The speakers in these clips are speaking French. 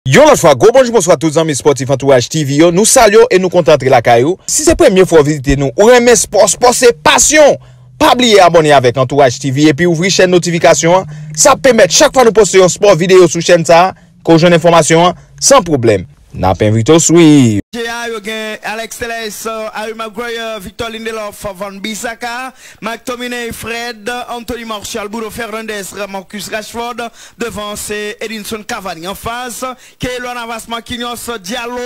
Yo l'autre fois, bonjour, bonsoir à tous les amis sportifs Entourage TV. Nous saluons et nous contentons la caillou. Si c'est la première fois visiter nous, ou aimer sport, c'est passion. Pas oublier abonner avec Entourage TV et puis ouvrir chaîne notification. Ça permet chaque fois nous poster un sport vidéo sur chaîne ça, qu'on joue information sans problème. N'a pas invité au suivre. Alex Telles, Harry Maguire, Victor Lindelof, Van Bissaka, McTominay, Fred, Anthony Martial, Bruno Fernandes, Marcus Rashford, devant c'est Edinson Cavani en face, Keylor Navas, Marquinhos, Diallo,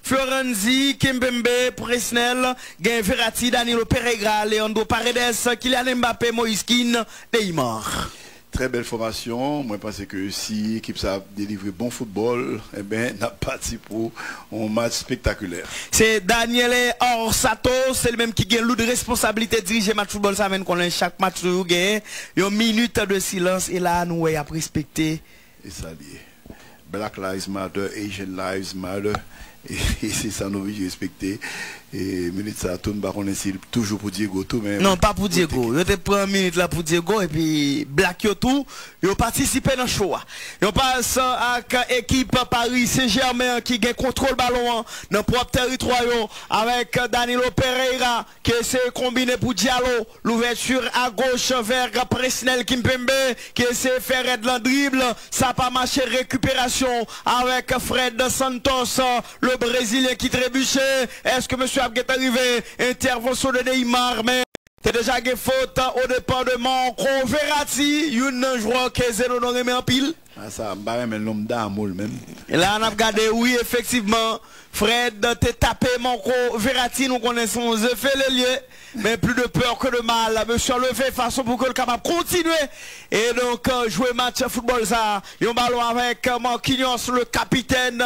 Florenzi, Kimpembe, Presnel, Verratti, Danilo Pereira, Leandro Paredes, Kylian Mbappé, Moïse Kean, Neymar. Très belle formation. Moi, je pense que si l'équipe a délivré bon football, eh bien, n'a parti pour un match spectaculaire. C'est Daniele Orsato, c'est le même qui gagne de responsabilité de diriger match football. Ça mène qu'on a chaque match où gagne. Une minute de silence et là, nous avons respecté. Et ça dit, Black Lives Matter, Asian Lives Matter. Et c'est ça, nous avons respecté. Et minute ça tourne par contre toujours pour Diego tout même. Non, pas pour Diego. Je te prends une minute là pour Diego et puis Black yo tout, yo participé dans le show. Yo passe avec équipe Paris Saint-Germain qui gagne contrôle ballon dans propre territoire avec Danilo Pereira qui essaie de combiner pour Diallo, l'ouverture à gauche vers Presnel Kimpembe qui essaie de faire de la dribble, ça pas marché, récupération avec Fred Santos, le Brésilien qui trébuchait. Est-ce que monsieur est arrivé, intervention de Neymar, mais c'est déjà une faute au départ de Marco Verratti, une joueur qui est zéro non remet en pile. Ah ça, mais l'homme d'amour même. Et là on a regardé, oui effectivement, Fred t'es tapé Marco Verratti, nous connaissons les effets les lieux, mais plus de peur que de mal. Monsieur levé façon pour que le capable continuer. Et donc jouer match football ça, un ballon avec Marquinhos, le capitaine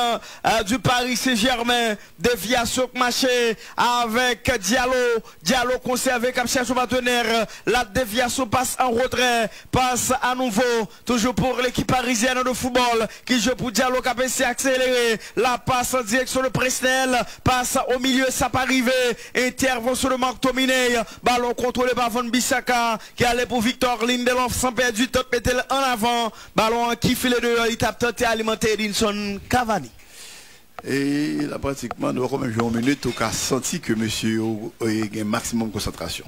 du Paris Saint-Germain, déviation marché avec Diallo, Diallo conservé comme cherche son partenaire, la déviation passe en retrait, passe à nouveau, toujours pour l'équipe parisienne de football, qui joue pour Diallo, qui a essayé accéléré, la passe en direction de Presnel, passe au milieu, ça pas arrivé, intervention de McTominay, ballon contrôlé par Van Bissaka, qui allait pour Victor Lindelof, sans perdre du temps, mettez en avant, ballon qui fait les deux, il tape tenté alimenter Edinson Cavani. Et là, pratiquement, nous avons même joué une minute, on a senti que monsieur a un maximum de concentration.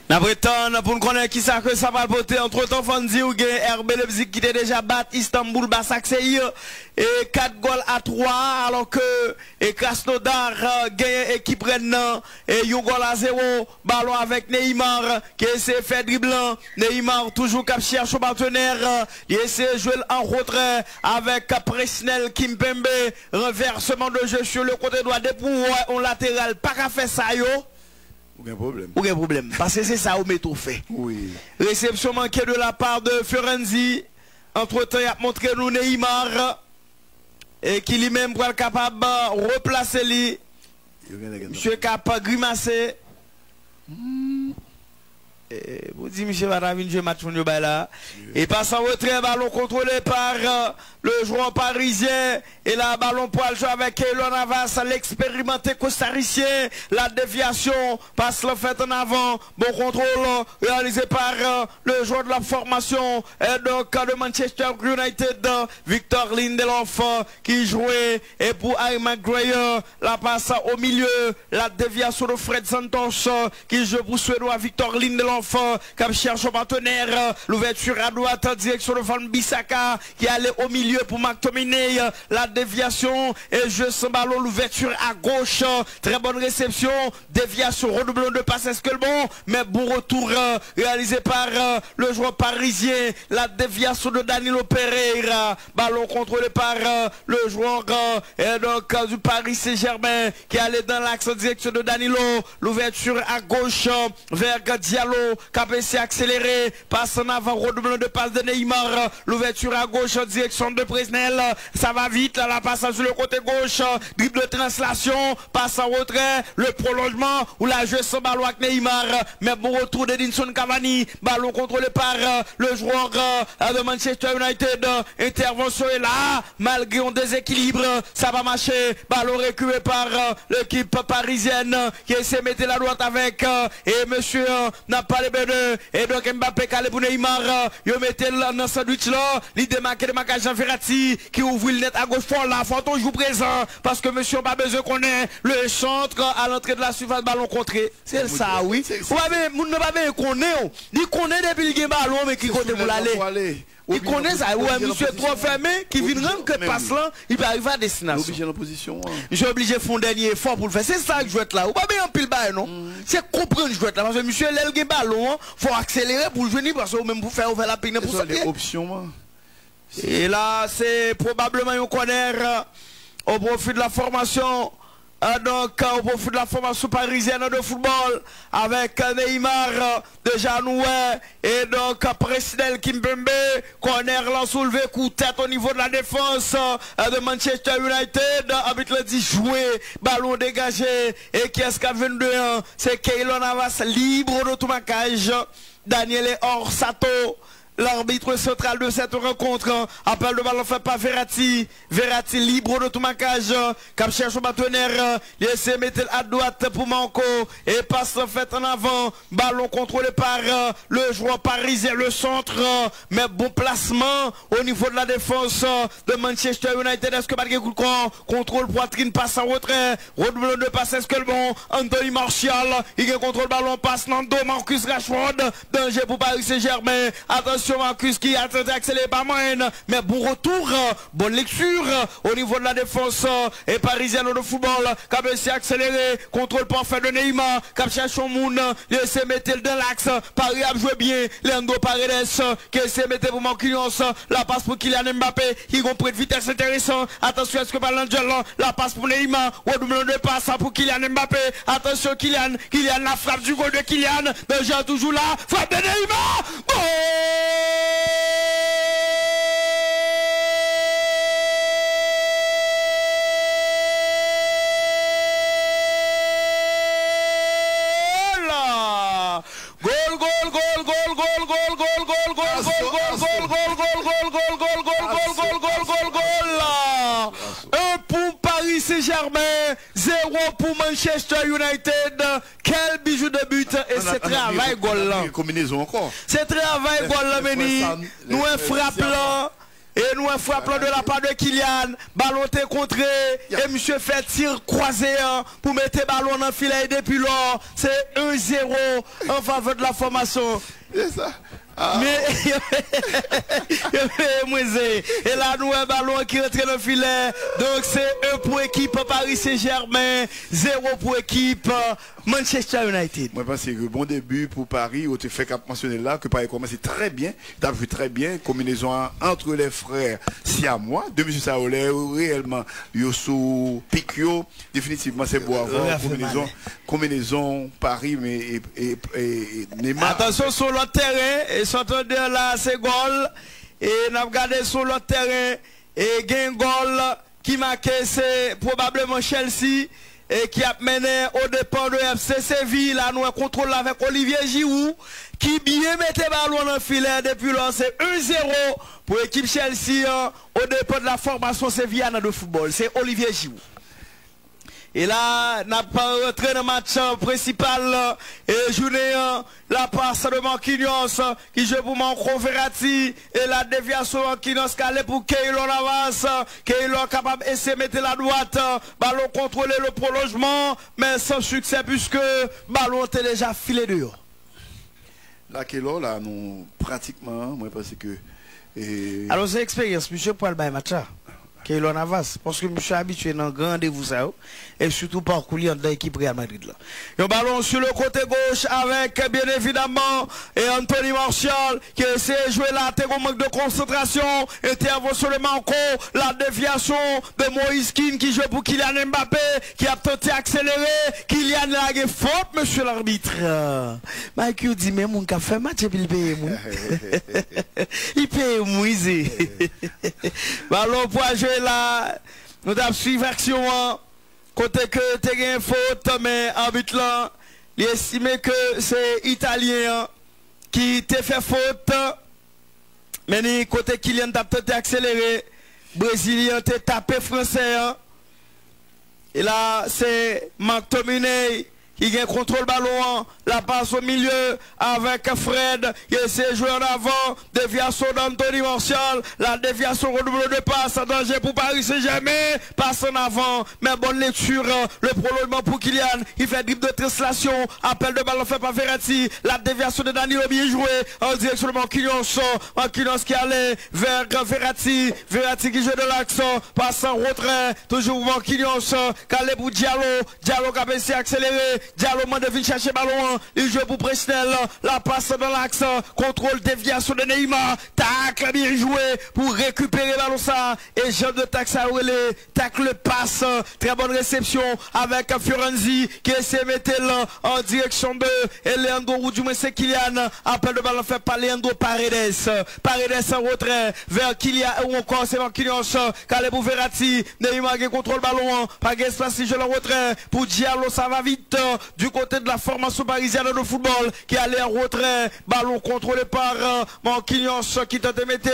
Nous prétendons pour nous connaître qui ça que ça va porter. Entre temps, Fanzi ou RB Leipzig qui était déjà battu Istanbul Basaksehir et 4 goals à 3 alors que Krasnodar gagne équipe Rennes et 1 goal à 0. Ballon avec Neymar qui essaie de faire dribblant. Neymar toujours cap cherche son partenaire. Il essaie de jouer en retrait avec Presnel Kimpembe. Renversement de jeu sur le côté droit des pouvoirs en latéral. Pas qu'à faire ça yo. Aucun problème. Aucun problème. Parce que c'est ça où met tout fait. Oui. Réception manquée de la part de Florenzi. Entre-temps, il a montré nous Neymar. Et qui lui-même pour être capable de replacer lui. Monsieur capable de grimacer. Vous dites, monsieur Varavine, je match là. Et passe en retrait, ballon contrôlé par le joueur parisien. Et là, ballon pour le jouer avec Keylor Navas, l'expérimenté costaricien. La déviation passe le fait en avant. Bon contrôle réalisé par le joueur de la formation. Et donc de Manchester United, Victor Lindelof qui jouait. Et pour Harry Maguire, la passe au milieu. La déviation de Fred Santos qui joue pour Suédois Victor Lindelof. Comme cherche un partenaire, l'ouverture à droite en direction de Van Bissaka qui allait au milieu pour McTominay, la déviation et jeu sans ballon, l'ouverture à gauche, très bonne réception, déviation, redoublement de passe, est-ce que le bon, mais bon retour réalisé par le joueur parisien, la déviation de Danilo Pereira, ballon contrôlé par le joueur et donc du Paris Saint-Germain qui allait dans l'axe en direction de Danilo, l'ouverture à gauche vers Diallo, KPC accéléré, passe en avant, redoublement de passe de Neymar, l'ouverture à gauche en direction de Presnel, ça va vite, la passe sur le côté gauche, dribble de translation, passe en retrait, le prolongement, ou la jeu sans ballon avec Neymar, mais bon retour d'Edinson Cavani, ballon contrôlé par le joueur de Manchester United, intervention est là, malgré un déséquilibre, ça va marcher, ballon récupéré par l'équipe parisienne, qui essaie de mettre la droite avec, et monsieur n'a pas calé Bernard. Et donc Mbappé calé pour Neymar. Yo mettez dans le sandwich là. Il démarque Jean Verratti qui ouvre le net à gauche fort là. Faut toujours présent parce que monsieur n'a pas besoin qu'on ait le centre à l'entrée de la surface ballon contré. C'est ça, oui. Vous n'avez pas besoin qu'on ait. Il connaît depuis le ballon mais qui compte pour l'aller. Il connaît ça, ouais, monsieur trop fermé, qui vient rendre que passe là, il peut arriver à destination. Obligé en position. J'ai obligé de faire un dernier effort pour le faire. C'est ça que je veux être là. Ou pas bien en pile bail, non? C'est comprendre que je veux être là. Parce que monsieur, l'aile ballon, faut accélérer pour le venir parce que même pour faire ouvrir la pine pour ça. C'est option. Et là, c'est probablement un corner au profit de la formation. Donc, au profit de la formation parisienne de football avec Neymar, déjà noué, et donc Presnel Kimpembe, corner là soulevé, coup de tête au niveau de la défense de Manchester United, arbitre dit jouer, ballon dégagé, et qui est-ce qu'a 22 ans, c'est Keylor Navas libre de tout marquage, Daniel Orsato. L'arbitre central de cette rencontre, appel de ballon fait par Verratti. Verratti libre de tout marquage. Cap cherche au partenaire. Laissez mettre à droite pour Manco. Et passe en fait en avant. Ballon contrôlé par le joueur parisien, le centre. Mais bon placement au niveau de la défense de Manchester United. Est-ce que malgré coup de corps, contrôle poitrine, passe en retrait. Redouble de passe, est-ce que le bon Anthony Martial. Il a contrôle ballon, passe Nando, Marcus Rashford. Danger pour Paris Saint-Germain. Attention. Marcus qui a tenté d'accélérer par moyenne, mais bon retour, bonne lecture au niveau de la défense et parisienne de football. Cap essaie accéléré, contrôle parfait de Neymar, Cap cherche son monde, laissez mettre dans l'axe, Paris a joué bien, Leandro Paredes, qui essaie mettre pour Marquinhos, la passe pour Kylian Mbappé, qui comprend de vitesse intéressant, attention à ce que Ballangel, la passe pour Neymar, redouble de passe pour Kylian Mbappé, attention Kylian, la frappe du goal de Kylian, déjà toujours là, frappe de Neymar, bon! Saint-Germain, 0 pour Manchester United. Quel bijou de but et c'est travail goal là. Combinaison encore. C'est travail goal là, Meni. Nous un frappe là. Et nous un frappe là de la part de Kylian. Ballon t'est contré. Et monsieur fait tir croisé pour mettre ballon dans le filet depuis là. C'est 1-0 en faveur de la formation. C'est ça. Ah. Mais et là nous un ballon qui rentre dans le filet. Donc c'est 1 pour équipe Paris Saint-Germain, 0 pour équipe Manchester United. Moi je pense que bon début pour Paris, où tu fais qu'à mentionner là que Paris commence très bien, tu as vu très bien, combinaison entre les frères siamois, de M. Saolé, réellement Yossou, Picchio, définitivement c'est beau avoir combinaison Paris mais et Neymar. Attention sur le terrain, et sortant de là c'est goal, et nous avons regardé sur le terrain, et gain goal qui marque c'est probablement Chelsea. Et qui a mené au départ de FC Séville, là nous un contrôle avec Olivier Giroud, qui bien mettait ballon dans le filet depuis là, c'est 1-0 pour l'équipe Chelsea au départ de la formation sévillane de football, c'est Olivier Giroud. Et là, n'a pas rentré dans le match principal et journée la passe de Marquinhos qui joue pour Marco Verratti et la déviation de Marquinhos calé pour Keylor Navas. Keylor capable d'essayer de mettre la droite, ballon contrôler le prolongement, mais sans succès puisque ballon était déjà filé dehors. Là, Keylor, là, nous pratiquement, moi je pense que. Alors c'est expérience, monsieur, pour le bail match. Keylor Navas, parce que monsieur habitué dans un grand rendez-vous ça, et surtout parcourir dans l'équipe Real Madrid là. Un ballon sur le côté gauche avec bien évidemment et Anthony Martial qui essaie de jouer là, un manque de concentration, intervention de Manco, la déviation de Moïse Kean qui joue pour Kylian Mbappé, qui a tenté d'accélérer, Kylian a faute monsieur l'arbitre. Michael dit mais mon fait match et puis il paye moi. Il paye Moïse. Ballon pour jouer là, nous avons suivi l'action, côté que tu as une faute, mais arbitre là, il estime que c'est Italien qui t'a fait faute, mais côté Kylian t'a peut-être accéléré, Brésilien t'a tapé Français, et là c'est Marc Tominey qui gagne contrôle ballon, la passe au milieu avec Fred, qui essaie de jouer en avant, déviation d'Anthony Martial, la déviation redouble de passe, danger pour Paris Saint-Germain, passe en avant, mais bonne lecture, le prolongement pour Kylian, il fait dribble de translation, appel de ballon fait par Verratti, la déviation de Danilo bien joué, en direction de Marquinhos qui allait vers Verratti, Verratti qui joue de l'axe, passe en retrait, toujours Marquinhos, calé pour Diallo qui a essayé accéléré, Diallo m'a devine chercher ballon, il joue pour Presnel, la passe dans l'axe, contrôle déviation de Neymar, tacle bien joué pour récupérer le ballon ça, et Jean de taxe à relais, tacle passe, très bonne réception avec Fiorenzi qui essaie de mettre en direction de Leandro ou du moins c'est Kylian, appel de ballon fait par Leandro Paredes en retrait vers Kylian ou encore c'est Marquinhos, calé pour Verratti, Neymar qui contrôle ballon, pas d'espace si je le retrait pour Diallo, ça va vite du côté de la formation parisienne de football qui allait en retrait, ballon contrôlé par Marquinhos qui tente de mettre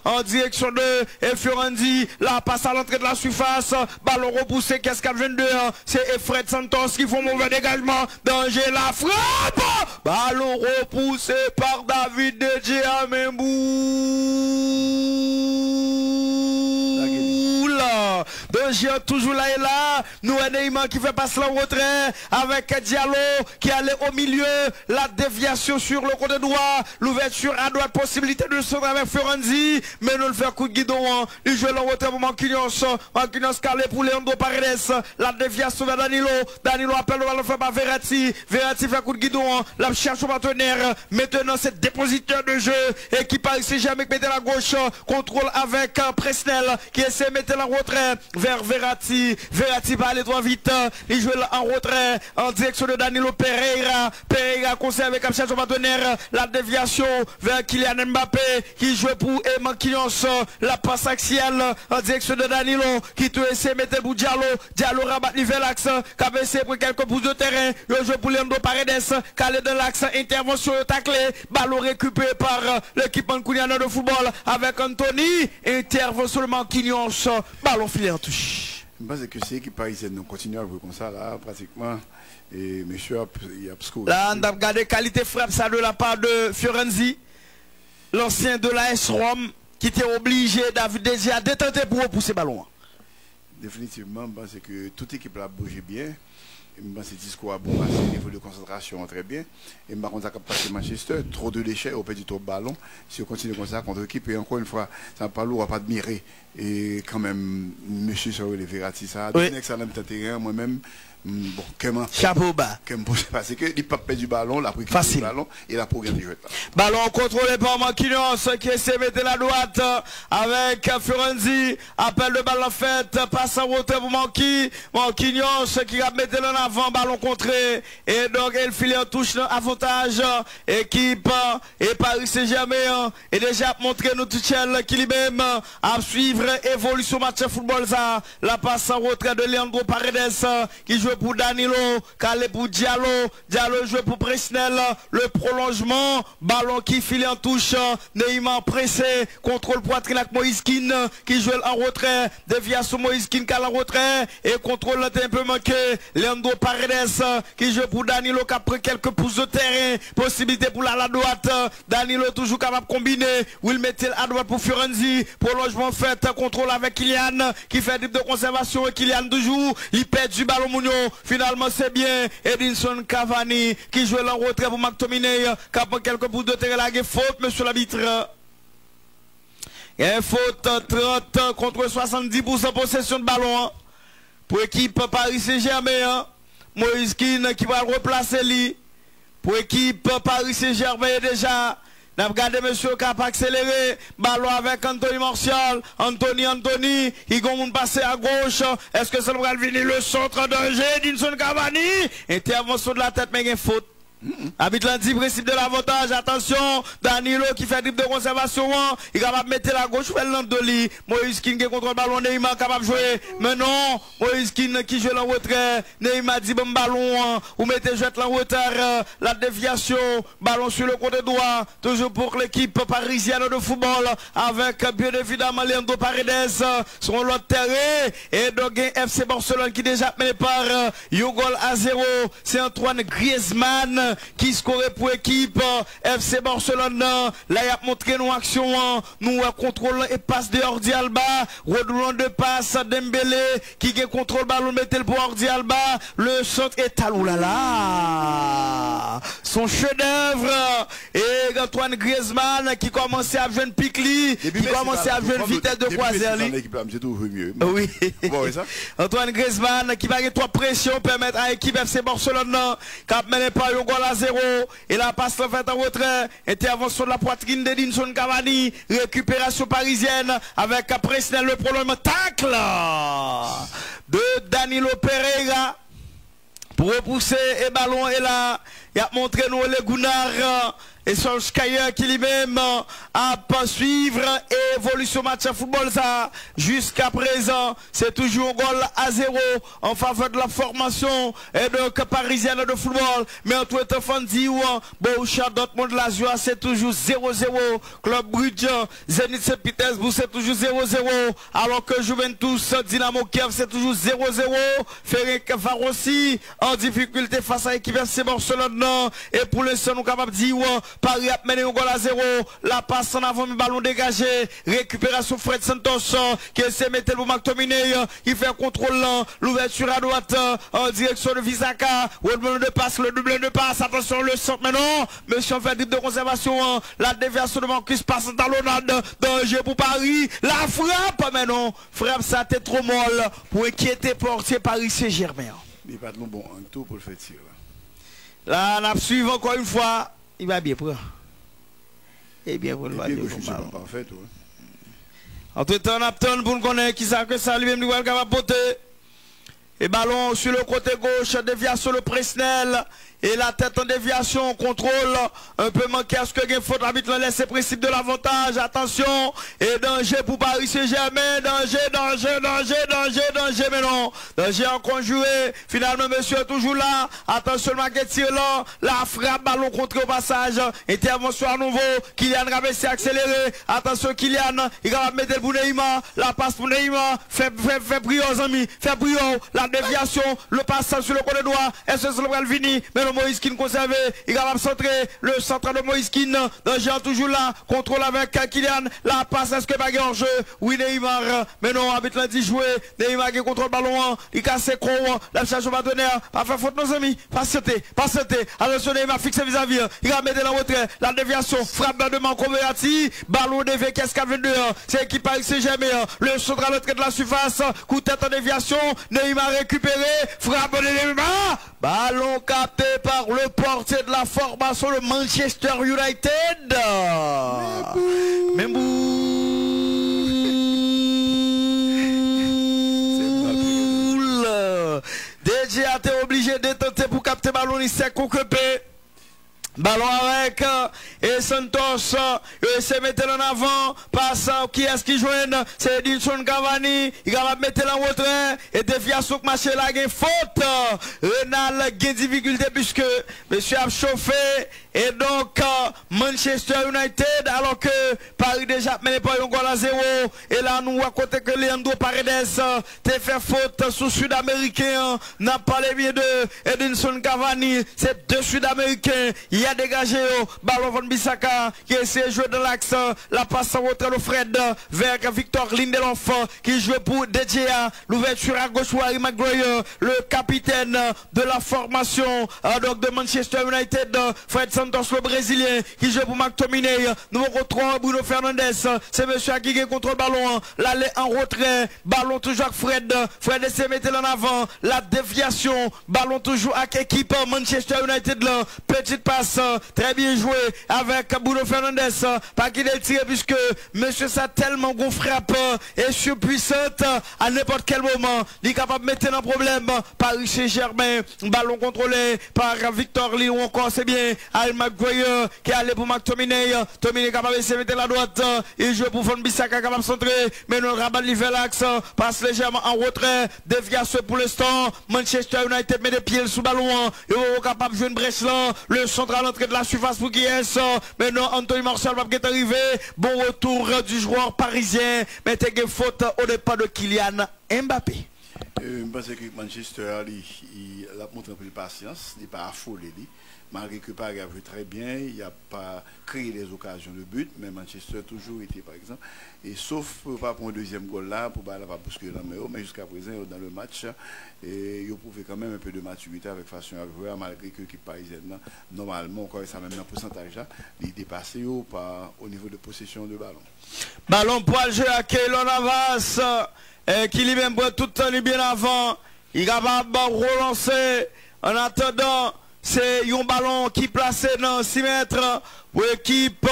en direction de Fiorenzi, la passe à l'entrée de la surface, ballon repoussé, qu'est-ce qu'elle vient de c'est Fred Santos qui font mauvais dégagement, danger la frappe, ballon repoussé par David De Gea De Gea toujours là et là, nous Neymar qui fait passer le retrait avec Diallo qui allait au milieu, la déviation sur le côté droit, l'ouverture à droite, possibilité de sauver avec Fiorenzi, mais nous le fait coup de guidon, il joue le retrait pour Marquinhos calé pour Leandro Paredes, la déviation vers Danilo appelle le ballon fait par Verratti fait coup de guidon, la cherche au partenaire, maintenant c'est dépositeur de jeu, et qui Paris Saint-Germain mettait la gauche, contrôle avec Presnel qui essaie de mettre la retrait vers Verratti va aller trop vite, il joue en retrait en direction de Danilo Pereira conseille avec cherche au partenaire, la déviation vers Kylian Mbappé qui joue pour Marquinhos, la passe axiale en direction de Danilo qui te essaie de mettre pour Diallo rabat vers l'axe, qui a essayé pour quelques pouces de terrain, il joue pour Leandro Paredes, calé dans l'axe, intervention taclé, ballon récupéré par l'équipement couniana de football avec Anthony, intervention de Marquinhos, ballon filé en touche. Je pense que c'est l'équipe parisienne, nous continuons à jouer comme ça là, pratiquement, et monsieur il y a score. Là, on a regardé qualité frappe ça de la part de Fiorenzi, l'ancien de la S-Rome, qui était obligé David De Gea de tenter pour repousser le ballon. Définitivement, je pense que toute équipe a bougé bien. Je pense que le discours a bon passé, niveau de concentration très bien. Et par contre, ça a passé Manchester, trop de déchets, au petit trop de ballon. Si on continue comme ça contre l'équipe, et encore une fois, ça n'a pas lourd à pas admirer. Et quand même, monsieur Sorel et Verratti, ça a donné un excellent terrain, moi-même. Bon, comment chapeau bas. Parce que il pas perdre du ballon, la pris du ballon et la programme du jeu. Ballon contrôlé par Marquinhos qui essaie de mettre la droite avec Fiorenzi. Appel de ballon fait, passe en route pour Marquinhos qui va mettre en avant, ballon contré. Et donc il file en touche avantage. Équipe et Paris Saint-Germain et déjà montré nous Tuchel qui lui-même à suivre évolution match de football ça. La passe en retrait de Leandro Paredes qui joue pour Danilo, calé pour Diallo joue pour Presnel, le prolongement, ballon qui file en touche, Neymar pressé, contrôle poitrine avec Moïse Kean qui joue en retrait, déviation Moïse Kean qui a en retrait, et contrôle un peu manqué, Leandro Paredes qui joue pour Danilo qui a pris quelques pouces de terrain, possibilité pour la droite, Danilo toujours capable de combiner, Will mettait à droite pour Fiorenzi, prolongement fait, contrôle avec Kylian qui fait dribble de conservation, et Kylian toujours, il perd du ballon Mounio. Finalement c'est bien Edinson Cavani qui joue en retrait pour McTominay qui a pris quelques bouts de terrain là, faute monsieur l'arbitre. Il y a une faute 30 contre 70% possession de ballon pour l'équipe Paris Saint-Germain. Moïse Kean qui va replacer lui pour l'équipe Paris Saint-Germain déjà. N'a regardé monsieur qui a accéléré, ballon avec Anthony Martial, Anthony, il va passer à gauche, est-ce que ça va venir le centre de jeu d'Edinson Cavani, intervention de la tête mais il y a faute. Habite lundi, principe de l'avantage. Attention, Danilo qui fait dribble de conservation. Il est capable de mettre la gauche, fait l'endoli. Moïse Kin qui contrôle le ballon. Neymar capable de jouer. Mais non, Moïse Kin qui joue en retrait. Neymar dit bon ballon. Ou mettez jouet en retard. La déviation. Ballon sur le côté droit. Toujours pour l'équipe parisienne de football. Avec bien évidemment Leandro Paredes sur l'autre terrain. Et donc FC Barcelone qui déjà mené par Yogol à 0. C'est Antoine Griezmann qui scorait pour équipe FC Barcelone. Là, il a montré nos actions. Nous contrôle et passe de Jordi Alba. Redoulant de passe Dembélé qui contrôle ballon, mettez le pour Jordi Alba. Le centre est à l'oulala. Son chef-d'œuvre. Et Antoine Griezmann qui commençait à jouer Pikli, qui commençait à jouer une vitesse de croisière. Oui. Antoine Griezmann qui va gagner 3 pressions permettre à l'équipe FC Barcelone cap mené par un goal à 0 et la passe en fait en retrait, intervention de la poitrine d'Edinson Cavani, récupération parisienne avec Presnel, le problème tacle de Danilo Pereira pour repousser et ballon est là, il a montré nous les Gunnar et Solskjaer qui lui-même a pas suivre évolution match à football ça jusqu'à présent c'est toujours un goal à 0 en faveur de la formation et donc parisienne de football. Mais en tout état dit Borussia Dortmund Lazio c'est toujours 0-0, Club Brugge Zenit Saint-Pétersbourg c'est toujours 0-0, alors que Juventus Dynamo Kiev c'est toujours 0-0. Ferencvárosi en difficulté face à l'équipe FC Barcelone et pour l'instant nous capables de dire Paris a mené un goal à 0. La passe en avant, le ballon dégagé. Récupération Fred Santos qui essaie de mettre le McTominay. Il fait un contrôle. L'ouverture à droite en direction de Visaka. Le double de passe, le double de passe. Attention, le centre maintenant. Monsieur fait dribble de conservation. La déviation de Marcus passe en talonnade. Danger pour Paris. La frappe maintenant. Frappe, ça t'est trop molle pour inquiéter portier Paris Saint-Germain. Il pas de bon en tout pour le faire tirer. Là, on a suivi encore une fois. Il va bien prendre. Et bien pour le ballon. En tout temps, on attend pour nous connaître qui ça que ça lui-même nous va capable porter. Et ballon sur le côté gauche, déviation le Presnel. Et la tête en déviation, contrôle, un peu manqué à ce que faute l'arbitre laisse le principe de l'avantage. Attention, et danger pour Paris Saint-Germain, danger, mais non. Danger en conjuré, finalement monsieur est toujours là. Attention le maquet tire là, la frappe, ballon contré au passage. Intervention à nouveau, Kylian Rabessi accéléré. Attention Kylian, il va mettre le pour Neymar, la passe pour Neymar, fait brio aux amis, fait brio, la déviation, le passage sur le côté droit, est-ce que c'est le fini, mais non. Moïse Kin conservé, il va centrer le centre de Moïse Kin, danger toujours là, contrôle avec Kylian, la passe, est-ce que baguette en jeu, oui Neymar, mais non, arbitre l'a dit jouer, Neymar qui contrôle le ballon, il casse ses crocs, la charge au partenaire, pas faire faute nos amis, patienter, attention Neymar fixe vis-à-vis, il va mettre la retrait, la déviation, frappe de Marco Verratti, ballon de VKS 22, c'est équipe Paris Saint-Germain, le centre à l'entrée de la surface, coup de tête en déviation, Neymar récupéré, frappe de Neymar, ballon capté par le portier de la formation, le Manchester United. Membou. DJ a été obligé de tenter pour capter ballon, il s'est coupé. Ballon avec et Santos et se mettre en avant, passe qui est-ce qui joue, c'est Edinson Cavani, il va mettre en retrait et déviation que marché là gain faute. Renal gain difficulté puisque monsieur a chauffé et donc Manchester United alors que Paris déjà mené par un goal à 0 et là nous à côté que Leandro Paredes te fait faute sous Sud-Américain, n'a pas les bien de Edinson Cavani, c'est deux Sud-Américains. Il a dégagé ballon Van Bissaka qui essaie de jouer dans l'axe, la passe en retrait de Fred vers Victor Lindelof qui joue pour DJA, l'ouverture à gauche Harry Maguire, le capitaine de la formation donc de Manchester United, Fred Santos le Brésilien qui joue pour McTominay, nouveau contrôle Bruno Fernandes, c'est monsieur qui contrôle ballon, l'aller en retrait, ballon toujours avec Fred essaie de mettre en avant, la déviation, ballon toujours avec équipe Manchester United là, petite passe passe, très bien joué avec Bruno Fernandes, pas qu'il ait tiré puisque monsieur ça tellement gon frappe et surpuissante à n'importe quel moment, il est capable de mettre un problème. Paris Saint-Germain, ballon contrôlé par Victor Lee ou encore c'est bien Al McGuire qui est allé pour McTominay. Tominay capable de se mettre la droite, il joue pour Van Bissaka capable de centrer, mais non rabat l'hiver l'axe, passe légèrement en retrait, déviation pour l'instant. Manchester United met des pieds sous ballon, il est capable de jouer une brèche là, le centre à l'entrée de la surface pour qui est, mais non Anthony Martial va être arrivé, bon retour du joueur parisien, mais t'es une faute au départ de Kylian Mbappé. Je pense que Manchester il a montré un peu de patience, il n'est pas affolé. Malgré que Paris a vu très bien, il n'a pas créé les occasions de but, mais Manchester a toujours été par exemple. Et sauf pas pour un deuxième goal là, pour pas bousculer la meilleure, mais jusqu'à présent dans le match, il a prouvé quand même un peu de maturité avec façon à jouer, malgré que l'équipe parisienne, normalement, encore ça même un pourcentage là, il est dépassé au niveau de possession de ballon. Ballon pour le jeu à Keylor Navas, qui lui-même tout le temps bien avant, il est capable de relancer en attendant. C'est un ballon qui est placé dans 6 mètres pour l'équipe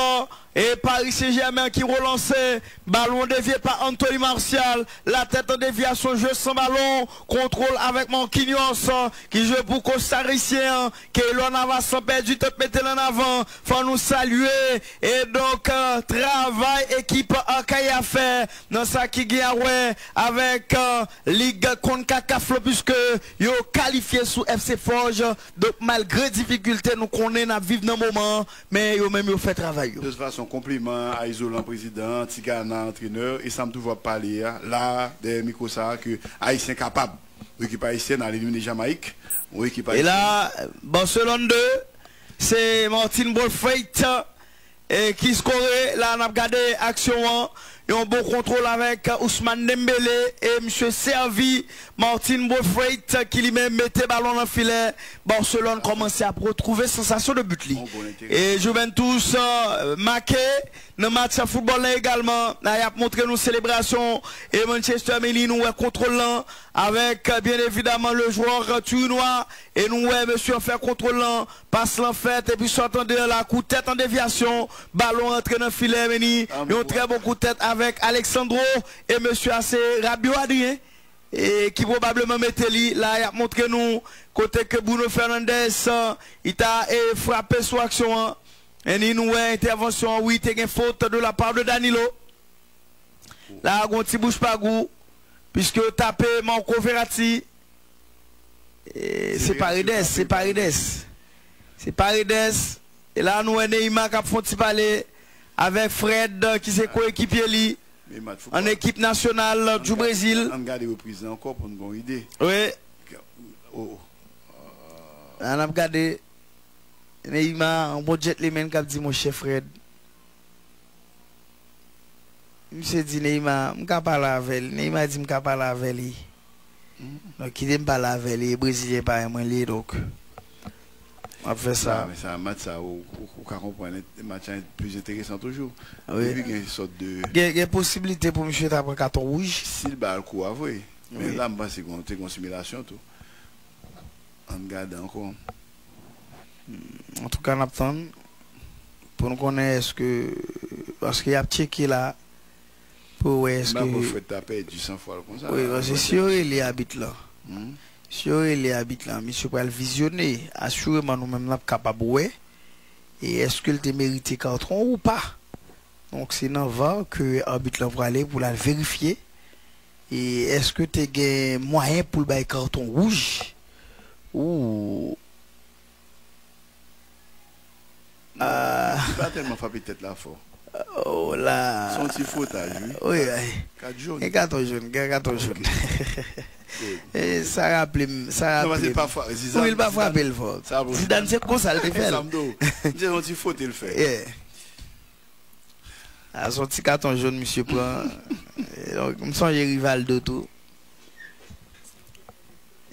et Paris Saint-Germain qui relance. Ballon dévié par Anthony Martial. La tête en déviation, jeu sans ballon. Contrôle avec Marquinhos qui joue pour Costa Ricien. Keylor Navas sans perdre du temps, mettez en avant. Faut nous saluer. Et donc, travail équipe Akaï à faire dans ça qui gagne avec Ligue CONCACAF puisque ils ont qualifié sous FC Forge. Donc, malgré difficulté, nous connaissons à vivre dans le moment, mais ils ont même fait travail. De toute façon, compliment à Isolant président, Tigana entraîneur, et ça me va parler là, des micros ça, que Haïtien capable. L'équipe haïtienne a éliminé Jamaïque. Et là, Barcelone 2, c'est Martin Braithwaite qui scorait. Là, on a regardé l'action. Et un bon contrôle avec Ousmane Dembélé et M. Servi, Martin Braithwaite qui lui-même mettait ballon dans le filet. Barcelone commençait à retrouver sensation de but. Et Juventus marqué dans le match de football là également. Il a montré nos célébrations et Manchester United nous contrôlant avec bien évidemment le joueur turinois et nous monsieur fait contrôle passe en fait et puis sortant de la coup de tête en déviation, ballon entré dans le filet Meni, un très bon coup de tête avec Alexandro et monsieur assez Rabiot Adrien et qui probablement mettait lui là il a montré nous côté que Bruno Fernandes il a frappé sur action et nous intervention oui t'es une faute de la part de Danilo là on petit bouge pas goût puisque tapé Marco Verratti c'est Paredes et là nous Neymar qui a fait parler avec Fred qui s'est coéquipier lui en équipe nationale du Brésil. On regarde les reprises encore pour une bonne idée. Oui. On a regardé Neymar en bon gentleman qui a dit mon chef Fred. Monsieur dit Neymar, je ne peux pas parler avec lui. Neymar dit je ne peux pas parler avec lui. Donc il ne peut pas parler avec lui. Les Brésiliens pas moins lui donc. On va faire ça. Mais c'est un match ça où on comprendre un match plus intéressant toujours. Oui. Et puis il y a une sorte de. Il y a possibilité pour monsieur d'avoir un carton rouge. Si le bal coup avoué. Mais là je pense que c'est une simulation tout. On regarde encore. En tout cas on attend pour nous connaître est-ce que parce qu'il y a checké là pour est-ce que faut taper du 100 fois comme ça. Oui, parce que si il habite là. Si il habite là, monsieur peut le visionner, assurément nous-mêmes sommes capables ouais. Et est-ce que il mérité carton ou pas? Donc c'est dans va que l'arbitre va aller pour la vérifier. Et est-ce que tu as moyen pour le carton rouge ou pas tellement frappé tête là fort. Oh là. Son petit fautage, oui. Oui, 4 jaunes. Et 4 jaunes. Et ça rappelle. Ça non, c'est pas oui, il va frapper le fort. Zidane, c'est comme ça le fait. C'est un petit faute, il le fait. À son petit carton jaune, monsieur prend. Donc, je me sens Rivaldo tout.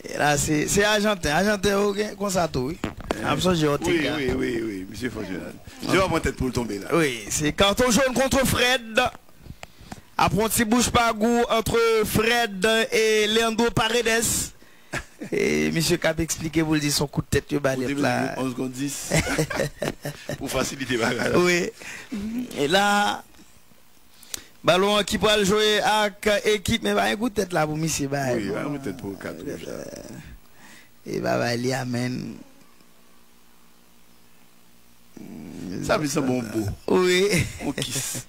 Et là, c'est Argentin. Argentin, ok, comme ça tout, oui. Oui, monsieur Fonctionnel. Je vais avoir tête pour le tomber là. Oui, c'est carton jaune contre Fred. Après un petit bouge pas goût entre Fred et Leandro Paredes. Et monsieur Cap expliqué vous le dit son coup de tête yo balé là. 11 contre 10. Pour faciliter bagarre. Oui. Et là ballon qui peut jouer avec équipe mais un coup de tête là pour monsieur bah. Oui, un coup de tête pour 4. Et bah aller amen. Ça me semble bon. Oui. On kiss.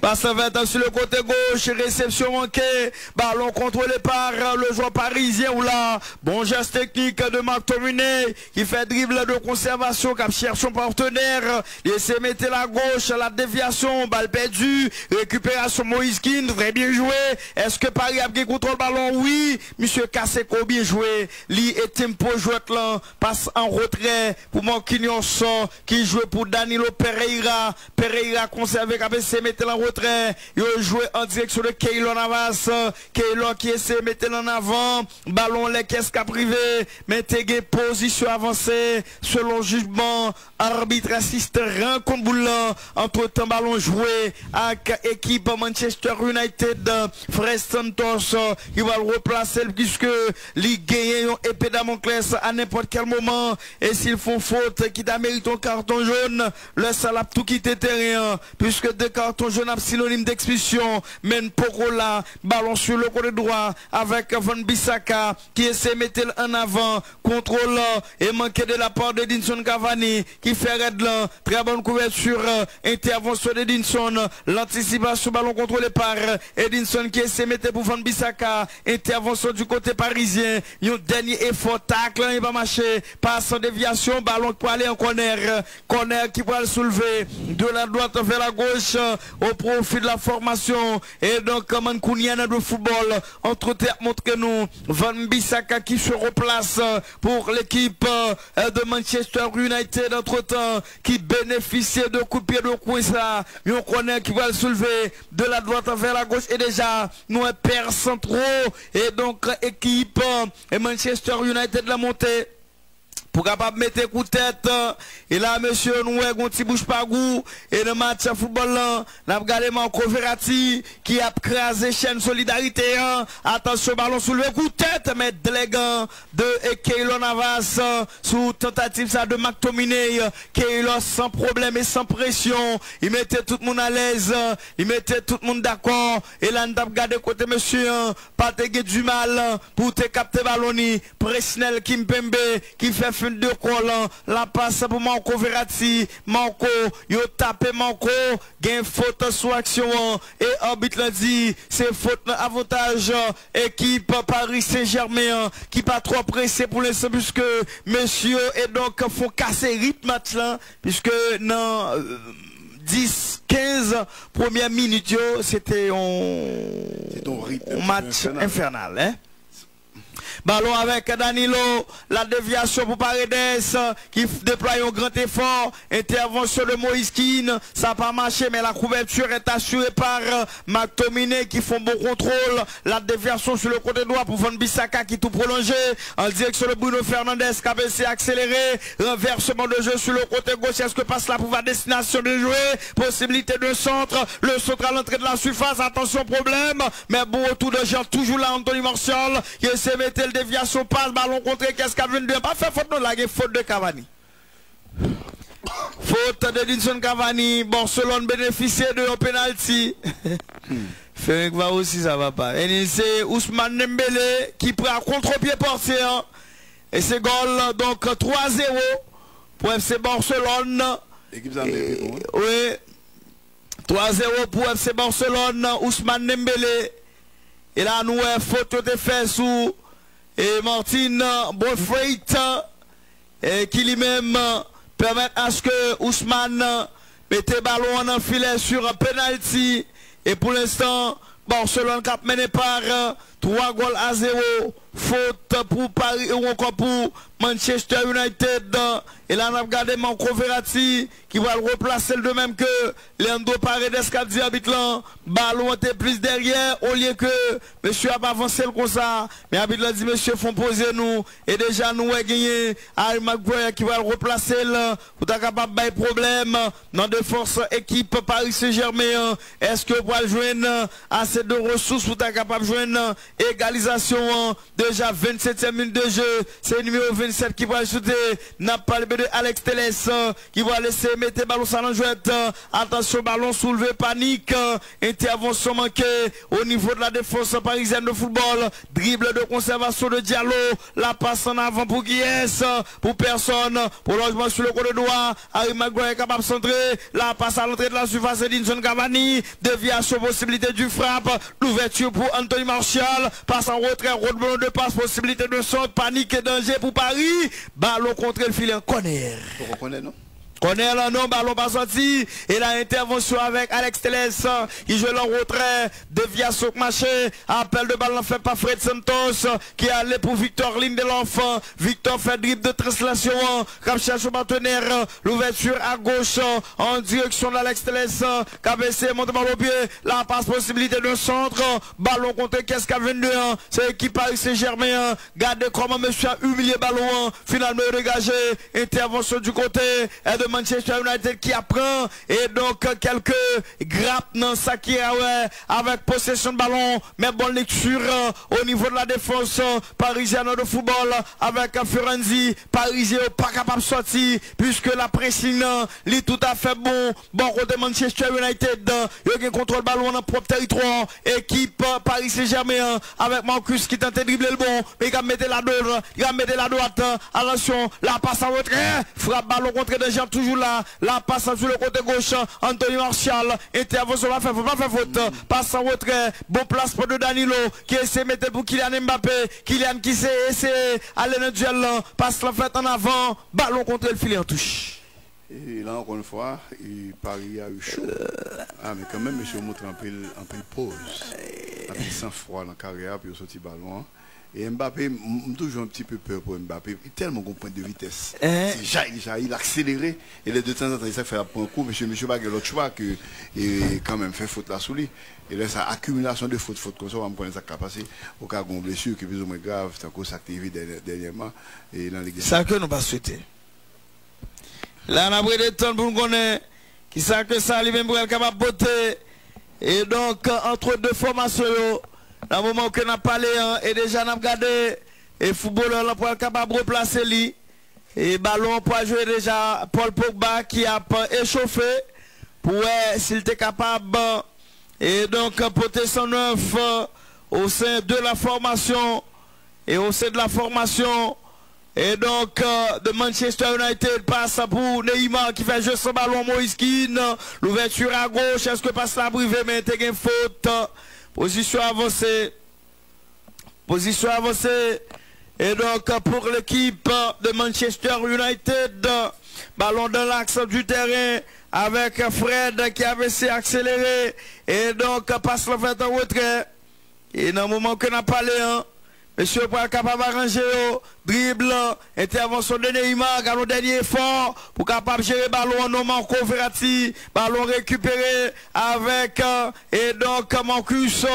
Passe maintenant sur le côté gauche, réception manquée, ballon contrôlé par le joueur parisien ou là, bon geste technique de McTominay qui fait dribble de conservation, qui cherche son partenaire, il essaie de mettre la gauche, la déviation, balle perdue, récupération Moïse Kean, très bien joué. Est-ce que Paris a bien contrôlé le ballon? Oui, monsieur Kaseko bien joué. Li et tempo jouet là, passe en retrait pour Marquinhos qui joue pour Danilo Pereira. Pereira conservé, KBC mettait en retrait. Il joué en direction de Keylor Navas. Keylor qui essaie de mettre en avant. Ballon les caisses qu'a privé. Mettez position avancée. Selon jugement, arbitre assiste rencontre boule. Entre temps, ballon joué avec équipe Manchester United. Fred Santos qui va le replacer puisque Ligue gagne une épée Damoclès à n'importe quel moment. Et s'ils font faute, qui t'a mérité un carton jaune, le salap tout quitter terrain, puisque deux cartons jaunes synonyme d'expulsion. Men Pokola, ballon sur le côté droit avec Van Bissaka qui essaie de mettre en avant, contrôle et manqué de la part d'Edinson Cavani qui fait raid là, très bonne couverture, intervention d'Edinson, l'anticipation ballon contrôlé par Edinson qui essaie de mettre pour Van Bissaka, intervention du côté parisien, un dernier effort, tacle, il va marcher, passe en déviation, ballon pour aller en corner, corner qui va le soulever de la droite vers la gauche au profit de la formation et donc comme Kouniana de football entre-terre montre-nous Van Bissaka qui se replace pour l'équipe de Manchester United entre-temps qui bénéficiait de coups de pied de Kouissa, un corner qui va le soulever de la droite vers la gauche et déjà nous perd centraux et donc équipe et Manchester United la montée pour capable mettre coup de tête et là monsieur nous un petit bouche pas goût et le match football là n'a regardé Marco Verratti qui a crasé chaîne solidarité attention ballon sous le coup de tête mais déléguant de Keylor Navas sous tentative ça de McTominay. Keylor sans problème et sans pression il mettait tout le monde à l'aise il mettait tout le monde d'accord et là nous regardé côté monsieur pas te du mal pour te capter balloni Presnel Kimpembe qui fait de col, la passe pour Marco Verratti, Marco, yo tapé Marco, gain faute sous action, et arbitre l'a dit, c'est faute avantage, équipe Paris Saint-Germain, qui pas trop pressé pour l'instant, puisque messieurs, et donc, faut casser rythme match là, puisque non, 10-15 premières minutes, c'était un match infernal, hein. Ballon avec Danilo, la déviation pour Paredes qui déploie un grand effort, intervention de Moïse Kean, ça n'a pas marché mais la couverture est assurée par McTominay qui font bon contrôle, la déviation sur le côté droit pour Van Bissaka qui tout prolongé, en direction de Bruno Fernandes, KBC accéléré, renversement de jeu sur le côté gauche, est-ce que passe là pour la destination de jouer, possibilité de centre, le centre à l'entrée de la surface, attention problème, mais bon retour de jeu, toujours là Anthony Martial, qui essaie de mettre le déviation passe, ballon contre qu'est-ce qu'a venu de pas faire faute non là, il faute de Cavani. Faute d'Edinson Cavani, Barcelone bénéficiait de un penalty. Féric va aussi, ça va pas. Et c'est Ousmane Dembélé qui prend contre-pied porté. Et c'est goal, donc 3-0 pour FC Barcelone. Oui. 3-0 pour FC Barcelone, Ousmane Dembélé. Et là, nous avons faute de fait sous et Martin Braithwaite qui lui-même permet à ce que Ousmane mette ballon en filet sur un penalty. Et pour l'instant, Barcelone cap mené par 3-0. Faute pour Paris ou encore pour Manchester United. Et là, on a regardé Marco Verratti qui va le replacer de même que Leandro Paredes qui a dit arbitre ballon était plus derrière au lieu que monsieur a pas avancé comme ça. Mais arbitre a dit monsieur font poser nous. Et déjà nous avons gagné Harry Maguire qui va le replacer là pour être capable de problème dans de force équipe Paris Saint-Germain. Est-ce que vous pouvez joindre assez de ressources pour être capable de joindre égalisation. Déjà 27e minute de jeu. C'est le numéro 27 qui va ajouter. N'a pas le de Alex Teles qui va laisser mettre le ballon sur la jouette. Attention, ballon soulevé, panique. Intervention manquée au niveau de la défense parisienne de football. Dribble de conservation de Diallo. La passe en avant pour Guies. Pour personne. Pour logement sur le côté droit. Harry Maguire est capable de centrer. La passe à l'entrée de la surface d'Edinson Cavani. Déviation, possibilité du frappe. L'ouverture pour Anthony Martial. Passe en retrait, rebond de passe, possibilité de saut, panique et danger pour Paris. Ballon contre le filet, Conner. Vous reconnaissez, non? Conner là, non, ballon pas sorti. Et la intervention avec Alex Teles. Il joue en retrait. Déviation marché. Appel de ballon fait par Fred Santos. Qui est allé pour Victor Lindelof. Victor fait dribble de translation. Cap cherche au partenaire. L'ouverture à gauche. En direction d'Alex Teles. KBC monte ballon au pied. La passe, possibilité de centre. Ballon contre qu'est-ce qu'a 22. C'est l'équipe Paris Saint-Germain. Gardez comment monsieur a humilié ballon. Finalement dégagé. Intervention du côté. Et de Manchester United qui apprend. Et donc quelques grappes dans ça qui est avec possession de ballon. Mais bonne lecture au niveau de la défense parisienne de football. Avec Fiorenzi. Parisien pas capable de sortir. Puisque la pressing est tout à fait bon. Bon côté Manchester United. Il y a un contrôle ballon dans propre territoire. Équipe Paris Saint-Germain avec Marcus qui tente de dribbler le bon. Mais il va mettre la droite. Il va mettre la droite. Attention. La passe en retrait. Frappe ballon contre des gens toujours là. La passe sur le côté gauche. Anthony Martial. Intervention. Faut pas faire faute. Passe en retrait. Bon place pour de Danilo. Qui essaie de mettre pour Kylian Mbappé. Kylian qui s'est essayé aller dans le duel. Passe la fête en avant. Ballon contre le filet en touche. Et là, encore une fois, Paris a eu chaud. Ah, mais quand même, monsieur montre un peu pause. Un peu sans froid dans la carrière, puis il sorti ballon. Et Mbappé, j'ai toujours un petit peu peur pour Mbappé. Il a tellement de point de vitesse. Il a accéléré. Et les de temps en temps, il s'est fait prendre un coup. Monsieur n'a pas l'autre choix que quand même fait faute là sous lui. Et là, sa accumulation de fautes comme ça, on va me connaître sa capacité. Au cas où on blessure qui est plus ou moins grave, c'est encore ça qui est arrivé dernièrement. Et dans les ça que nous pas souhaité. Là, on a pris des temps pour nous connaître. Qui sait que ça, lui même pour être capable de botter. Et donc, entre deux formations, dans le moment où on a parlé, et déjà on a regardé, et footballeur pour être capable de replacer lui. Et ballon pour jouer déjà Paul Pogba qui a échauffé. Pour s'il était capable. Et donc, porter son œuvre au sein de la formation. Et au sein de la formation. Et donc, de Manchester United passe pour Neymar qui fait jouer son ballon Moïse Kean. L'ouverture à gauche, est-ce que passe la privée, mais il y a une faute. Position avancée. Position avancée. Et donc, pour l'équipe de Manchester United, ballon dans l'axe du terrain avec Fred qui avait essayé accéléré. Et donc, passe la fête en retrait. Et dans le moment qu'on a parlé, monsieur pour être capable d'arranger, dribble, intervention de Neymar, le dernier effort pour capable de gérer le ballon en Marco Verratti, ballon récupéré avec, et donc Marcus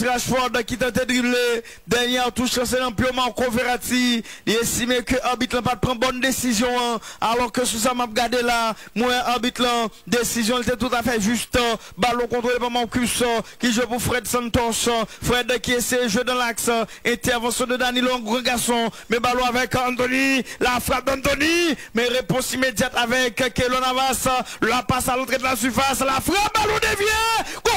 Rashford qui tente de dribbler, dernière touche c'est un peu Marco Verratti, il estime que l'arbitre n'a pas de prendre bonne décision, alors que sous ça m'a regardé là, moi arbitre là, décision était tout à fait juste, ballon contrôlé par Marcus, qui joue pour Fred Santos, Fred qui essaie de jouer dans l'axe, intervention de Danilo, un grand garçon, mais ballon avec Anthony, la frappe d'Anthony, mais réponse immédiate avec Keylor Navas, la passe à l'entrée de la surface, la frappe, ballon dévié, goal!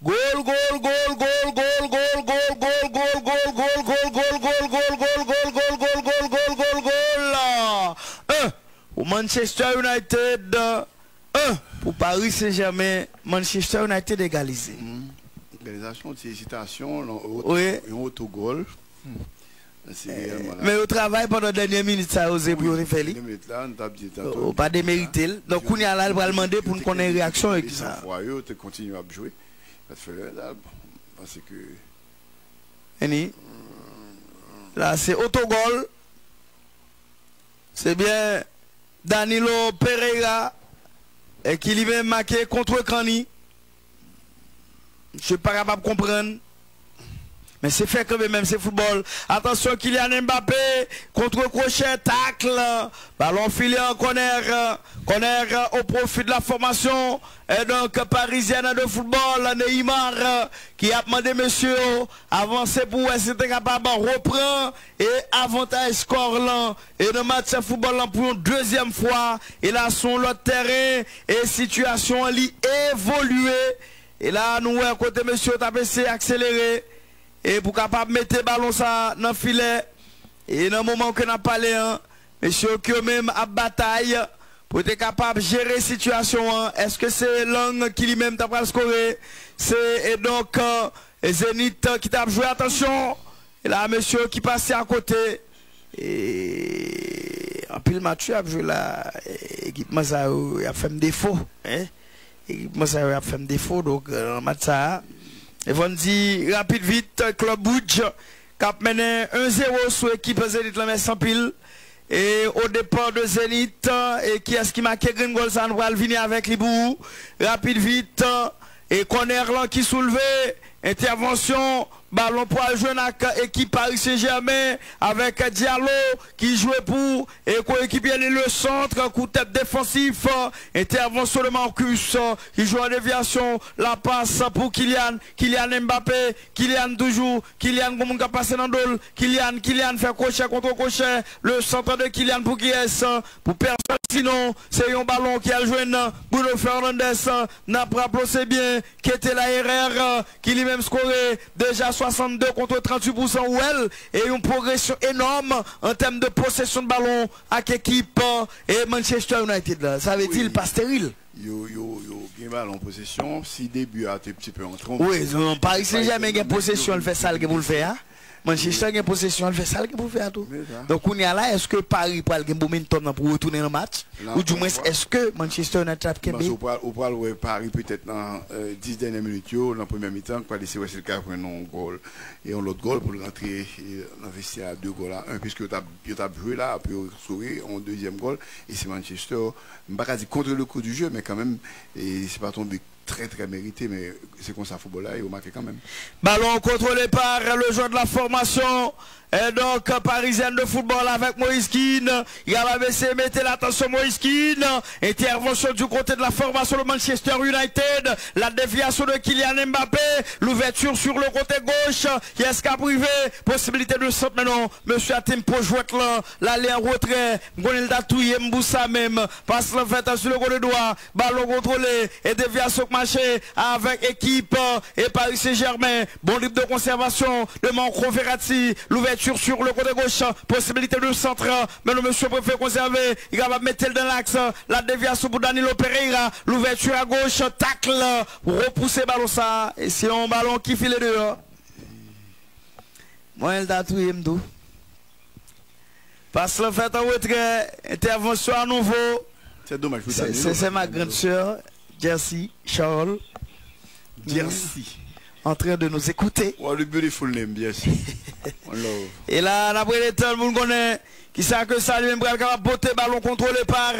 Goal, goal, goal, goal, goal, goal, goal, goal, goal, goal, goal, goal, goal, goal, goal, goal, goal, goal, pour Manchester United, pour Paris Saint-Germain, Manchester United égalisé. Égalisation, c'est hésitation, un autogol. Mais au travail pendant la dernière minute, ça a osé pour nous faire. Pas démérité. Donc, on y a là, on va demander pour nous connaître une réaction avec ça. Tu continues à jouer. Parce que. Là, c'est autogol. C'est bien Danilo Pereira et qui lui même marqué contre Kani. Je ne suis pas capable de comprendre. Mais c'est fait quand même, c'est football. Attention, Kylian Mbappé, contre crochet, tacle, ballon filé en corner, corner au profit de la formation. Et donc, parisienne de football, Neymar, qui a demandé monsieur, avancer pour être capable, reprend, et avantage score là, et le match de football là pour une deuxième fois, et là, sur l'autre terrain, et situation, elle évolué. Et là, nous, à côté, monsieur, t'as essayé accéléré. Et pour capable mettre le ballon ça dans le filet. Et dans le moment que nous avons parlé, monsieur, qui même à bataille, pour être capable de gérer la situation. Est-ce que c'est Lang qui lui-même t'a pas scoré? C'est donc Zénith qui t'a joué. Attention. Et là, monsieur qui passait à côté. Et en pile match, il a joué là. L'équipement ça a fait un défaut. L'équipement ça a fait un défaut. Donc, en match ça. Et vont dire rapide vite, Club Bouge, cap mené 1-0 sur l'équipe Zénith la sans pile. Et au départ de Zénith, et qui est-ce qui marque Green Goal, ça va venir avec les bouts. Rapide vite, et Conner qui soulevé, intervention, ballon pour jouer avec l'équipe Paris Saint-Germain, avec Diallo qui jouait pour, et coéquipier le centre, coup de tête défensif, intervention de Marcus, qui joue en déviation, la passe pour Kylian Mbappé, Kylian toujours, Kylian comme on a passé dans le dos, Kylian fait crochet contre crochet, le centre de Kylian pour qui est, pour personne, sinon, c'est un ballon qui a joué Bruno Fernandes, n'a pas c'est bien, qui était la RR, qui lui-même scoré, déjà 62 contre 38% ou elle, et une progression énorme en termes de possession de ballon avec l'équipe et Manchester United là. Ça veut dire pas stérile. Yo, bien ballon en possession, si début a été un petit peu en trompe. Oui, Paris Saint-Germain a possession, elle fait ça que vous le faites. Manchester a possession, elle fait ça que vous le faites tout. Donc on est là, est-ce que Paris peut aller momentum pour retourner dans le match? Ou du moins, est-ce que Manchester United a Parce qu'on parle Paris peut-être dans 10 dernières minutes, dans la première mi-temps, pour laisser le cas pour un goal. Et on l'autre goal pour rentrer dans le vestiaire à 2 goals à 1, puisque tu as joué là, puis sourire en deuxième goal. Et c'est Manchester, je ne vais pas dire contre le coup du jeu, mais quand même, c'est pas tombé très mérité, mais c'est comme ça, football là, il a marqué quand même. Ballon contrôlé par le joueur de la formation. Et donc, parisienne de football avec Moïse Kean. Il a baissé, mettez l'attention Moïse Kean. Intervention du côté de la formation de Manchester United. La déviation de Kylian Mbappé. L'ouverture sur le côté gauche. Yes, qu'a privé. Possibilité de centre maintenant. Monsieur Atim pour jouer là. L'aller en retrait. Gonil Datouye Mboussa même. Passe le fait sur le côté droit. Ballon contrôlé. Et déviation marché avec équipe. Et Paris Saint-Germain. Bon libre de conservation de Marco Verratti. L'ouverture sur le côté gauche, possibilité de centre, mais le monsieur préfère conserver, il va mettre dans l'axe, la déviation pour Danilo Pereira, l'ouverture à gauche, tacle, repousser ballon ça, et c'est un ballon qui file dehors. Moi, il a tout m'dou. Passe le fait en retrait, intervention à nouveau. C'est dommage. C'est ma grande soeur, Jersey Charles. Jersey. En train de nous écouter. Oh, le beautiful name, yes. Et là, après tout le monde connaît qui sait que ça lui-même capable de botter ballon contrôlé par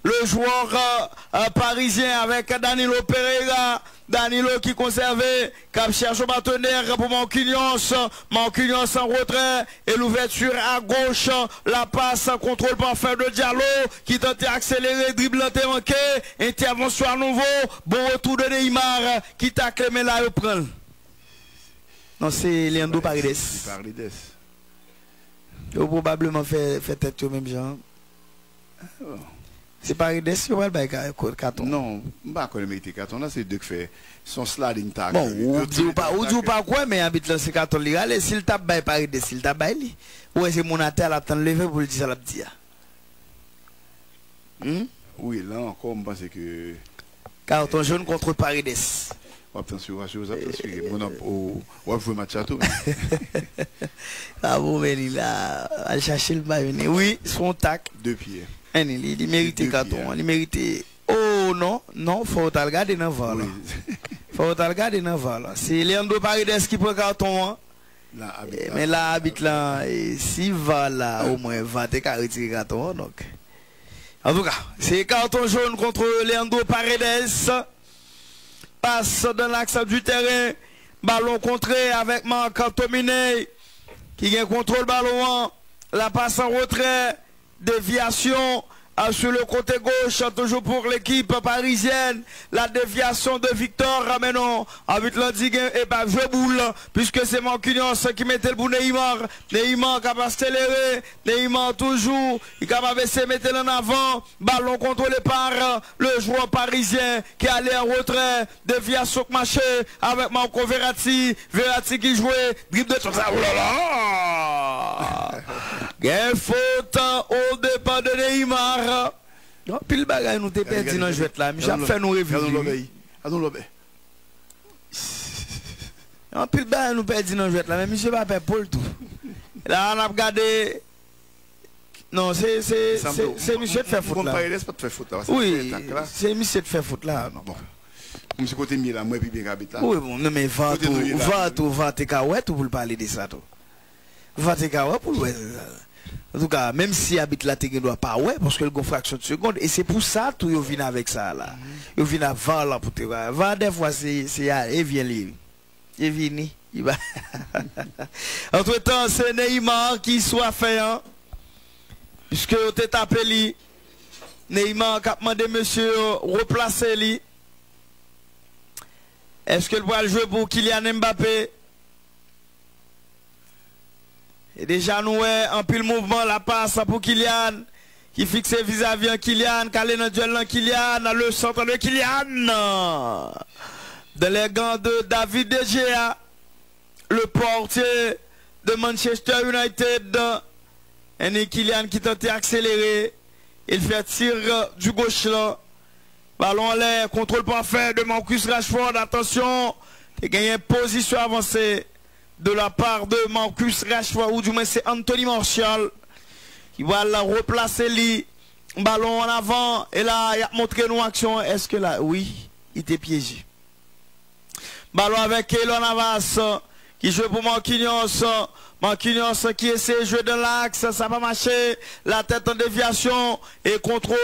le joueur parisien avec Danilo Pereira. Danilo qui conservait, qui cherche un partenaire pour Marquinhos. Marquinhos en retrait et l'ouverture à gauche. La passe, contrôle parfait de Diallo qui tentait d'accélérer, dribble manqué. Intervention à nouveau. Bon retour de Neymar qui tacle mais là il prend. Non, c'est Leandro Paredes. Paredes. Il a probablement fait tête au même genre. C'est Paredes qui va le carton. Non, je ne sais pas le carton. Là, c'est deux qui fait son sliding tag. Bon, ou dit pas quoi, mais habite là, c'est carton légal. Et s'il tape by Paredes, s'il tape by lui. Ouais, c'est mon attel à t'en lever pour le dire ça la dire. Oui, là encore, je pense que. Carton jaune contre Paredes. Attention, on va jouer match à tout. Ah bon, mais il a cherché le bail. Oui, son tac. 2 pieds. Il méritait carton. Il méritait. Oh non, faut regarder dans le vol. Faut regarder dans le vol. C'est Leandro Paredes qui prend carton. Mais là, habite là. Et si va là, au moins, va te retirer carton. Donc. En tout cas, c'est carton jaune contre Leandro Paredes. Passe dans l'axe du terrain. Ballon contré avec Marc Tomine qui gagne contrôle ballon. La passe en retrait. Déviation. Sur le côté gauche, toujours pour l'équipe parisienne, la déviation de Victor Ramenon. Avec l'Andigue et pas jouer boule, puisque c'est Marquinhos qui mettait le bout Neymar. Neymar capable d'accélérer, Neymar toujours, il est capable de mettre en avant. Ballon contrôlé par le joueur parisien qui allait en retrait. Déviation marché avec Marco Verratti. Verratti qui jouait, dribble de tout ça. Oh là là! Quelle faute au départ de Neymar. Pile bagay nous t'es perdu dans le jeu là. Michel fait nous revivre. Pile bagay nous perdu dans le jeu là. Mais Michel va faire pour le tout. Là on a regardé. Non, c'est Michel qui fait faute là. Oui, c'est Michel qui fait faute là. Bon. Monsieur côté mieux là, moi puis bien habite là. Oui, bon, non mais va te caouette pour parler de ça tout. Va te caouette pour en tout cas, même si habite là, tu ne dois pas, ouais, parce que le fraction de seconde, et c'est pour ça que tu viens avec ça là. Tu viens avant là pour te voir. Va des fois, c'est, et vient lui. Il vient, il va. Entre temps, c'est Neymar qui soit fait, hein. Puisque tu t'es appelé, Neymar a demandé monsieur replacer lui. Est-ce que le va jouer pour Kylian Mbappé? Et déjà nous en pile mouvement la passe pour Kylian qui fixe vis-à-vis Kylian, calé dans le duel Kylian, dans le centre de Kylian. Dans les gants de David De Gea, le portier de Manchester United. Et Kylian qui tente d'accélérer. Il fait tir du gauche là. Ballon en l'air, contrôle parfait de Marcus Rashford. Attention, il gagne une position avancée de la part de Marcus Rashford, ou du moins c'est Anthony Martial qui va la replacer lui. Ballon en avant, et là il a montré nous action. Est-ce que là, oui, il était piégé. Ballon avec Keylor Navas qui joue pour Marquinhos. Marquinhos qui essaie de jouer dans l'axe, ça va marcher. La tête en déviation et contrôle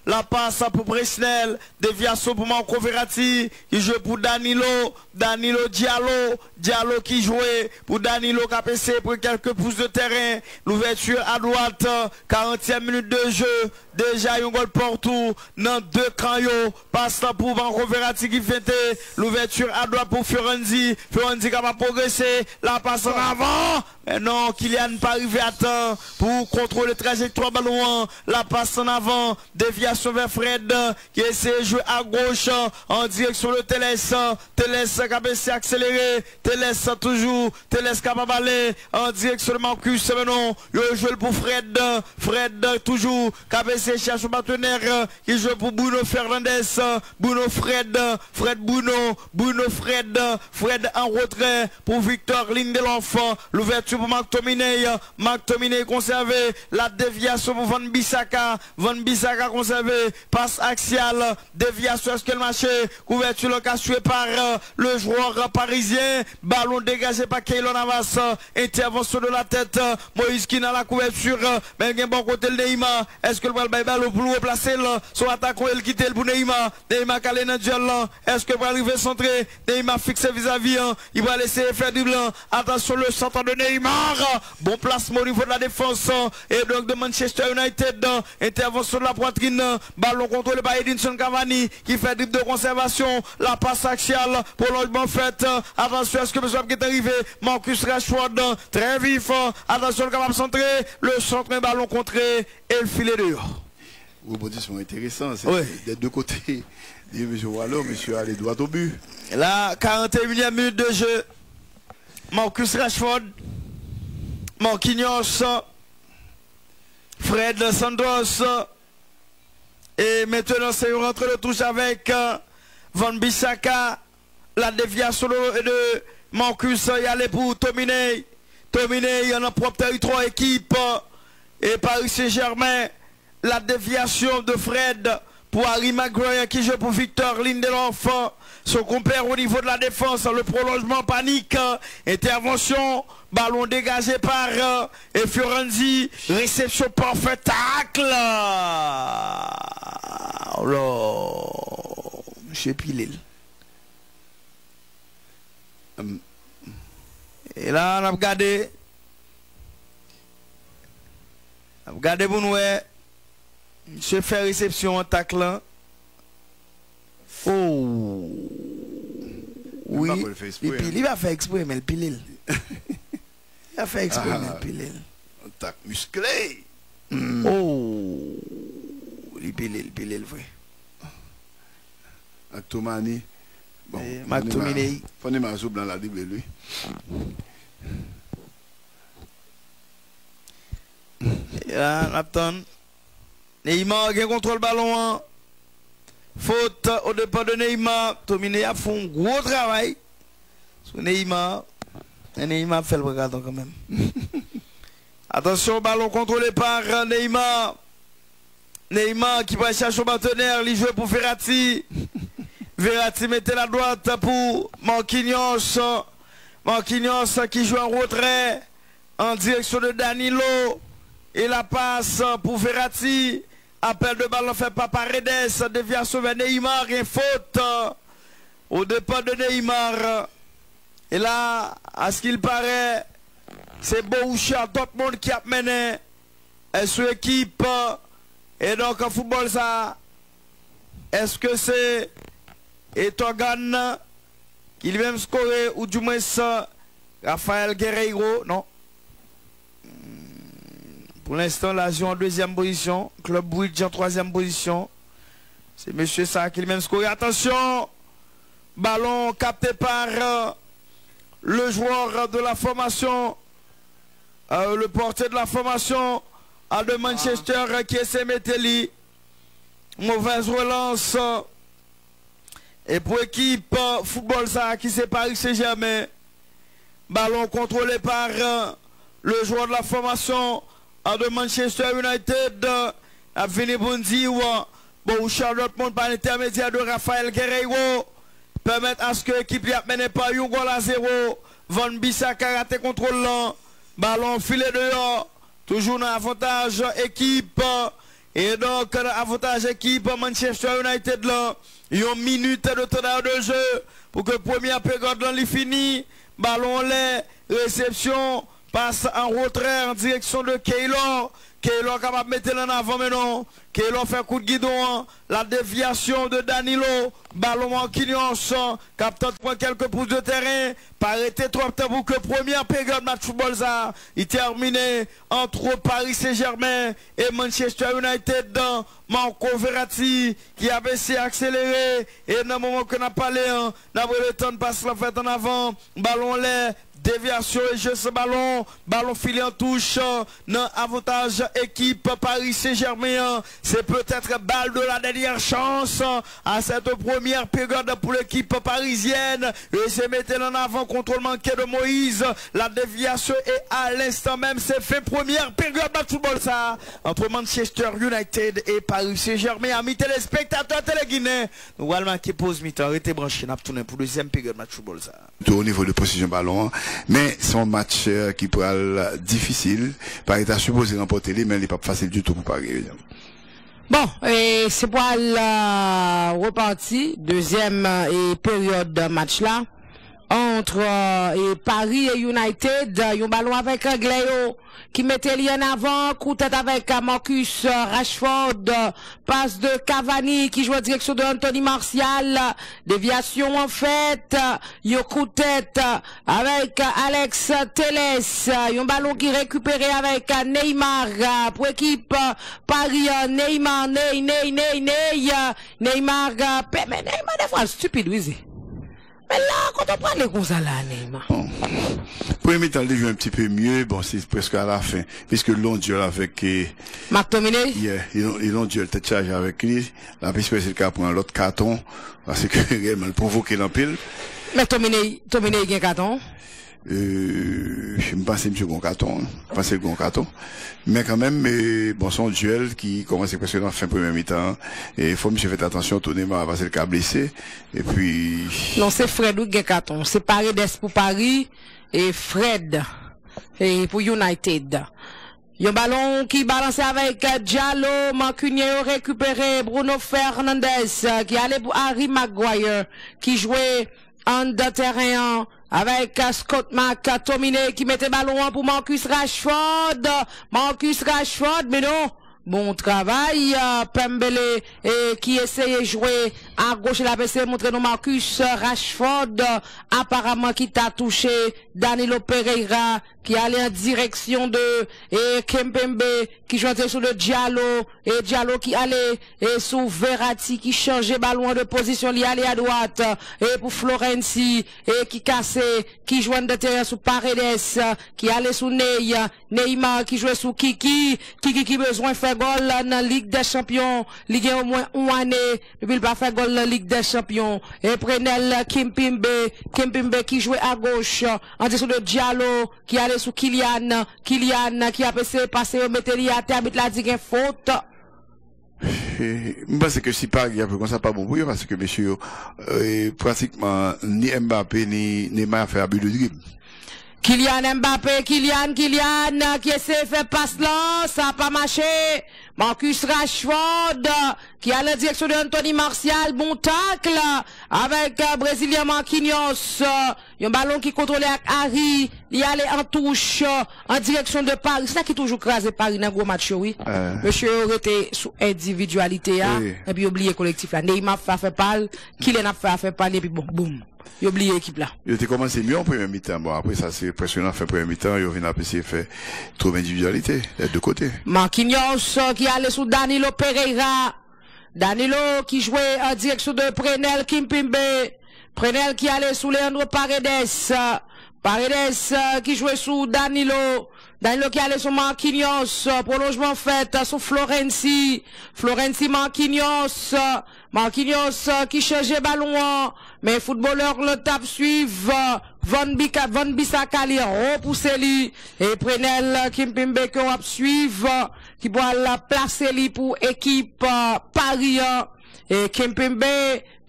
la passe pour Bresnel. Déviation pour Marco Verratti qui joue pour Danilo. Danilo Diallo qui jouait pour Danilo qui a passé pour quelques pouces de terrain. L'ouverture à droite, 40e minute de jeu. Déjà un goal partout dans deux crayons. Passe pour Marco Verratti qui fait l'ouverture à droite pour Fiorenzi. Fiorenzi qui va progresser. La passe en avant. Mais non, Kylian pas arrivé à temps pour contrôler trajectoire ballon. La passe en avant. Déviation vers Fred qui essaie de jouer à gauche en direction de Teles. Teles qui a baissé accéléré. Teles toujours. Teles capable d'aller en direction de Marcus. Mais non, il joue pour Fred. Fred toujours qui a baissé cherche un partenaire qui joue pour Bruno Fernandes. Bruno Fred. Fred Bruno. Bruno Fred. Fred en retrait pour Victor Lindelof. L'ouverture pour McTominay. McTominay conservé. La déviation pour Van Bissaka. Van Bissaka conservé. Passe axiale. Déviation est-ce que le marché. Couverture le cassé par le joueur parisien. Ballon dégagé par Keylor Navas. Intervention de la tête. Moïse qui dans la couverture. Mais il y a un bon côté le Neymar. Est-ce que le ballon pour replacer son attaquant il quitte le pour Neymar. Neymar calé dans le duel. Est-ce que le ballon arriver centré. Neymar fixé vis-à-vis. Il va laisser faire du blanc. Attention le centre de Neymar. Bon placement au niveau de la défense. Et donc de Manchester United. Intervention de la poitrine. Ballon contrôlé par Edinson Cavani qui fait dribble de conservation. La passe axiale. Prolongement fait. Attention à ce que besoin qui est arrivé. Marcus Rashford. Très vif. Attention le capable centré. Le centre un ballon contré. Et le filet dehors. Rebondissement intéressant. C'est oui. Des deux côtés. Monsieur Wallo, monsieur allé droit au but. Là, 41e minute de jeu. Marcus Rashford. Marquinhos. Fred Santos. Et maintenant, c'est rentré de touche avec Van Bissaka. La déviation de Marcus. Il y allait pour Tomine. Tomine, il y a un propre territoire équipe. Et Paris Saint-Germain. La déviation de Fred pour Harry Maguire qui joue pour Victor Lindelof. Son compère au niveau de la défense. Le prolongement panique. Intervention. Ballon dégagé par et Fiorenzi. Réception parfaite. Tacle. Oh là. Monsieur Pilil. Et là, on a regardé. On a regardé pour nous. Monsieur fait réception en tacle. Oh. Oui. Il va faire exprès, mais le pile. Il va faire exprès, mais le pile. Un tac musclé. Oh. Il pile, vrai. Actomani. Bon, Mactomini. Faut ne m'azoub dans la Bible, lui. Et là, Napton. Neymar qui contrôle le ballon. Faute au départ de Neymar. Tomine a fait un gros travail. Sur Neymar. Et Neymar fait le regardant quand même. Attention, ballon contrôlé par Neymar. Neymar qui va chercher son partenaire. Il joue pour Verratti. Verratti mettait la droite pour Marquinhos. Marquinhos qui joue en retrait en direction de Danilo. Et la passe pour Verratti. Appel de ballon fait par Paredes. Déviation vers Neymar. Et faute au départ de Neymar. Et là, à ce qu'il paraît, c'est Borussia Dortmund qui a mené son équipe. Et donc en football, ça, est-ce que c'est Etogan qui lui-même scoré ou du moins Rafael Guerreiro? Non. Pour l'instant, Lazio en deuxième position. Club Brugge en troisième position. C'est monsieur ça qui lui-même scoré. Attention! Ballon capté par le joueur de la formation. Le portier de la formation de Manchester qui est Semetelli. Mauvaise relance. Et pour équipe football ça qui c'est Paris Saint-Germain. Ballon contrôlé par le joueur de la formation de Manchester United. A fini pour dire Borussia Dortmund par l'intermédiaire de Rafael Guerreiro permettre à ce que l'équipe y a mené par un goal à 0. Van Bissaka raté contrôle là. Ballon filé dehors. Toujours dans l'avantage équipe. Et donc, avantage équipe Manchester United là. Une minute de temps de jeu pour que première période là finisse. Ballon là, réception, passe en retrait en direction de Keylor. Keylor capable de mettre en avant maintenant. Keylor fait coup de guidon. La déviation de Danilo. Ballon en Marquinhos. Capteur prend quelques pouces de terrain. Parité trop temps pour que première période match football ça. Il terminé entre Paris Saint-Germain et Manchester United. Marco Verratti qui avait essayé d'accélérer. Et dans le moment qu'on a parlé, n'a pas le temps de passer la fête en avant. Ballon là. Déviation et jeu ce ballon. Ballon filé en touche. Non, avantage équipe Paris Saint-Germain. C'est peut-être balle de la dernière chance à cette première période pour l'équipe parisienne. Et c'est mettre en avant contrôle manqué de Moïse. La déviation est à l'instant même. C'est fait première période de football ça. Entre Manchester United et Paris Saint-Germain. Amis téléspectateurs téléguinéens. Nous allons qui pose mi-temps. Arrêtez branché. N'a tourné pour deuxième période de football ça. Tout au niveau de possession ballon. Mais c'est un match qui peut être difficile. Par état supposé remporter les, mais il n'est pas facile du tout pour Paris. Bon, c'est pour reparti. Deuxième période de match là. Entre Paris et United. Un ballon avec Gléo qui mettait l'en avant. Coup de tête avec Marcus Rashford. Passe de Cavani qui joue en direction de Anthony Martial. Déviation en fait. Un coup de tête avec Alex Telles. Un ballon qui récupéré avec Neymar pour équipe Paris. Neymar, Neymar, des fois stupide, oui. Mais là, quand on prend les comme ça là, Neymar. Premier temps, il joue un petit peu mieux. Bon, c'est presque à la fin. Puisque long duel avec, McTominay? Yeah, ils ont duel tête charge avec lui. La piste, c'est le cas pour l'autre carton. Parce que, réellement, il provoqué l'empile. Mais Tominay, il y a un carton? Je me pense que c'est un carton. Je pense que c'est un carton. Mais quand même, bon, son duel qui commence presque dans la fin première mi-temps. Et il faut monsieur faire attention, tout Neymar va le cas blessé. Et puis. Non, c'est Fred ou un carton. C'est Paredes pour Paris et Fred et pour United. Il y a un ballon qui balance avec Diallo, Marquinhos récupéré, Bruno Fernandes qui allait pour Harry Maguire qui jouait en de terrain avec Scott McTominay qui mettait ballon pour Marcus Rashford. Marcus Rashford, mais non. Bon travail, Pembele qui essayait de jouer à gauche, il a essayé de montrer nous Marcus Rashford, apparemment qui t'a touché Danilo Pereira, qui allait en direction de Kempembe, qui jouait sur le Diallo, et Diallo qui allait sous Verratti, qui changeait ballon de position, il allait à droite, et pour Florenzi, et qui cassait, qui jouait de terrain sous Paredes, qui allait sous Neymar, qui jouait sous Kiki qui besoin de faire goal dans la Ligue des Champions, il y a au moins une année, depuis il pas fait goal dans la Ligue des Champions, et Prenel Kimpembe qui jouait à gauche, en dessous de Diallo, qui allait sous Kylian qui a passé au mételli à terre, la dit qu'il faute. Je pense que si Paris a fait comme ça, pas bon pour eux, parce que monsieur, pratiquement, ni Mbappé, ni Neymar fait abus de dribble. Kylian Mbappé, Kylian, qui essaie de faire passe là, ça n'a pas marché. Marcus Rashford, qui a la direction de Anthony Martial, bon tacle, avec Brésilien Marquinhos, un ballon qui contrôlait avec Harry, il allait en touche, en direction de Paris. C'est ça qui toujours crasé Paris dans le gros match, oui. Monsieur aurait été sous individualité, oui. Et puis oublié collectif là. Neymar fait parler, Kylian a fait parler, et puis bon, boum. Il a oublié l'équipe là. Il était commencé mieux en première mi-temps. Bon, après ça, c'est impressionnant. Fait première mi-temps, il vient apprécier faire trop d'individualité, des deux côtés. Marquinhos, qui allait sous Danilo Pereira. Danilo, qui jouait en direction de Prenel Kimpembe. Prenel, qui allait sous Leandro Paredes. Paredes, qui jouait sous Danilo. Danilo qui allait sur Marquinhos, prolongement fait sur Florenzi. Florenzi Marquinhos. Marquinhos qui changeait ballon, mais footballeur le tape suivre. Van Bissaka li repousse lui et Prenel Kimpembe qui va suivre, qui doit la placer lui pour équipe Paris. Et Kimpembe,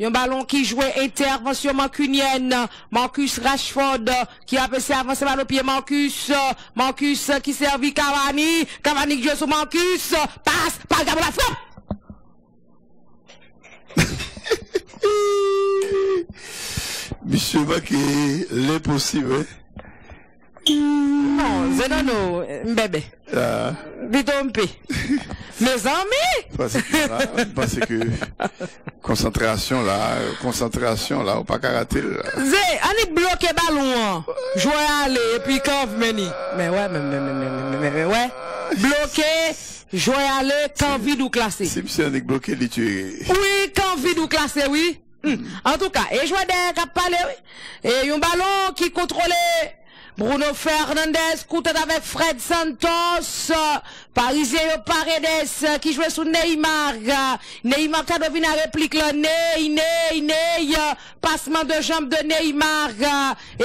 un ballon qui jouait intervention mancunienne. Marcus Rashford, qui a passé avancer par le pied Marcus qui servit Cavani qui joue sur Marcus, passe, par la frappe. Monsieur Baké, l'impossible. Non, Zenano, Mbebe. Vite on peut. Mes amis. Parce que concentration là, ou pas karaté là. Zé, on est bloqué ballon. Jouer aller et puis quand meni. Mais ouais. Bloqué. Jouer aller quand vide ou classé. Si monsieur on est bloqué, il tue. Oui, quand vide ou classé, oui. En tout cas, et jouer des cap parler, oui. Et un ballon qui contrôlait Bruno Fernandes, coûte avec Fred Santos, Parisien Paredes, qui jouait sous Neymar. Neymar qui a devenu la réplique là, passement de jambes de Neymar.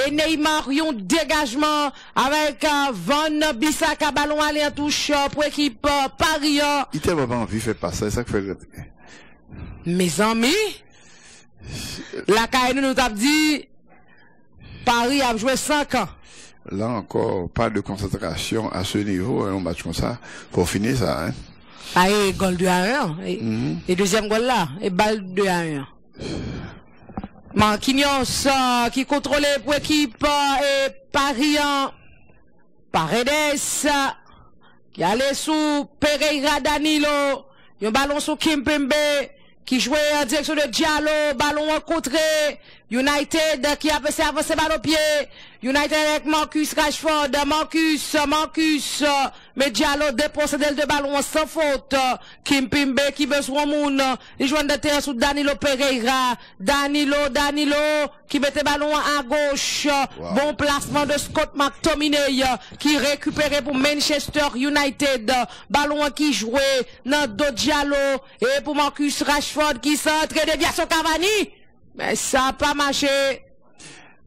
Et Neymar, un dégagement avec Van Bissaka, ballon aller en touche pour équipe Paris. Il t'a pas envie de faire passer, c'est ça que fait. Mes amis, la KN nous a dit, Paris a joué 5 ans. Là encore, pas de concentration à ce niveau, un match comme ça, pour finir ça, hein. Ah, et goal 2-1. Et deuxième goal là, et balle 2-1. Marquinhos, qui contrôlait pour équipe, et Paris, Paredes, qui allait sous Pereira Danilo, un ballon sous Kimpembe, qui jouait en direction de Diallo, ballon rencontré, United qui a passé avancer ballon au pied, United avec Marcus Rashford, Marcus, mais Diallo dépossède de ballon sans faute, Kimpembe qui besoin moun, il joue de terre sous Danilo Pereira, Danilo, qui mettait ballon à gauche, bon placement de Scott McTominay, qui récupérait pour Manchester United, ballon qui jouait dans Do Diallo, et pour Marcus Rashford qui centre déviation Cavani. Mais ça n'a pas marché.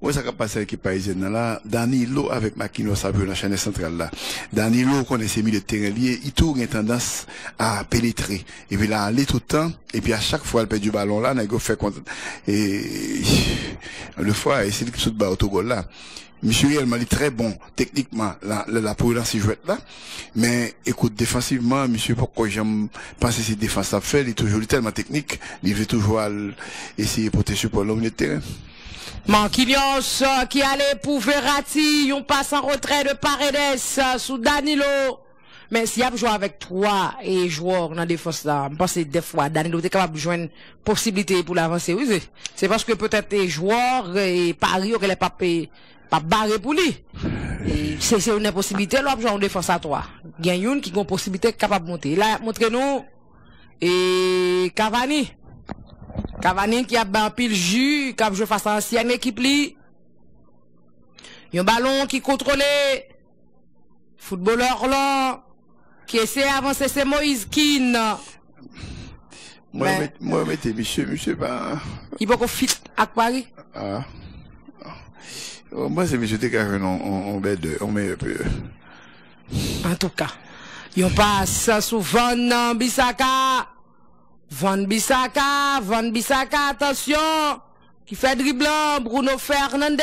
Oui, ça a passé à l'équipe parisienne là. Danilo avec Marquinhos a vu la chaîne centrale là. Danilo, qu'on essaie mis le terrain lié, il tourne une tendance à pénétrer. Et puis là, aller tout le temps. Et puis à chaque fois, elle perd du ballon là, il fait contre. Et le fois, c'est lui qui saute bas autogol là. Monsieur réellement il est très bon techniquement la prudence il joue là, mais écoute défensivement monsieur pourquoi j'aime penser cette défense à faire, il est toujours tellement technique, il veut toujours essayer de protéger pour l'homme de terrain. Marquinhos qui allait pour Verratti, on passe en retrait de Paredes sous Danilo. Mais s'il y a joué avec 3 joueurs dans la défense là, je pense que des fois Danilo est capable de jouer une possibilité pour l'avancer. Oui, c'est parce que peut-être les joueurs et Paris auraient pas barré pour lui. C'est une impossibilité, là, jouer en défense à 3. Il y a une qui a une possibilité capable de monter. Là, montrez-nous, et Cavani. Cavani qui a un pile jus, qui a joué face à l'ancienne équipe li. Il y a un ballon qui contrôlait. Footballeur là, qui essaie d'avancer, c'est Moïse Kean. Moi, mettez, monsieur, pas. Il peut qu'on fit à Paris. Ah. Moi, c'est monsieur Tekaren, on met un peu. En tout cas, il passe sous Van Bissaka. Van Bissaka, attention, qui fait dribblant, Bruno Fernandes,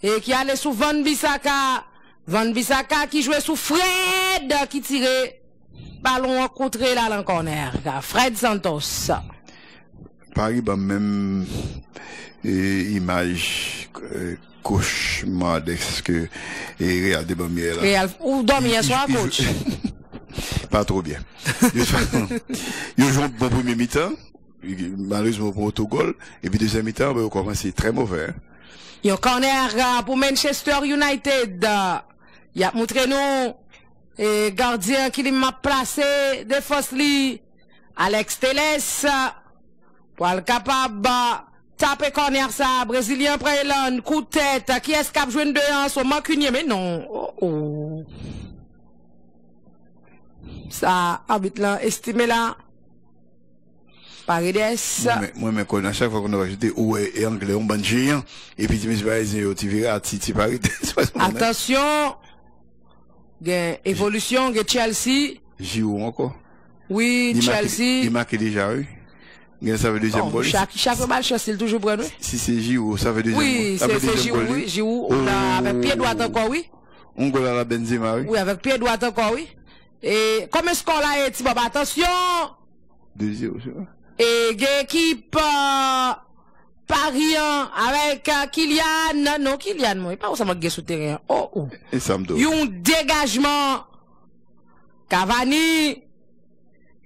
et qui allait sous Van Bissaka qui jouait sous Fred, qui tirait, ballon contré là, dans le corner, Fred Santos. Paris, bah, même, image, cauchemardesque, et regardez, bah, là. Ou dormir soir, coach? Pas trop bien. Ils jouent un bon premier mi-temps, malheureusement pour autogol, et puis deuxième mi-temps, on commence très mauvais. Il y a un corner pour Manchester United. Il a montré nous, et gardien qui m'a placé, défense li, Alex Telles, pour être capable taper corner ça, Brésilien Prelan, coup de tête, qui est-ce qui a joué une défense au Mancunien, mais non. Oh. Ça, arbitre là, estimé là. Paredes. Moi, mais à chaque fois qu'on va ajouter, et anglais, on ban géant, et puis, tu verras, Titi Paredes. Attention. Évolution, Chelsea. Giroud encore. Oui, Chelsea. Il marque déjà, oui. Ça veut deuxième goal. Chaque match, c'est toujours bon, oui. Si c'est Giroud, ça veut deuxième goal. Oui, c'est Giroud, oui. Giroud, avec pied droit encore, oui. On goal à la Benzema, oui. Oui, avec pied droit encore, oui. Et comme est-ce qu'on l'a été, Bob, attention! 2-0, c'est vrai. Et l'équipe Paris avec Kylian. Non, Kylian, moi, il pas où ça m'a gué sous terrain. Oh. Et Samdo. Il y a un dégagement. Cavani,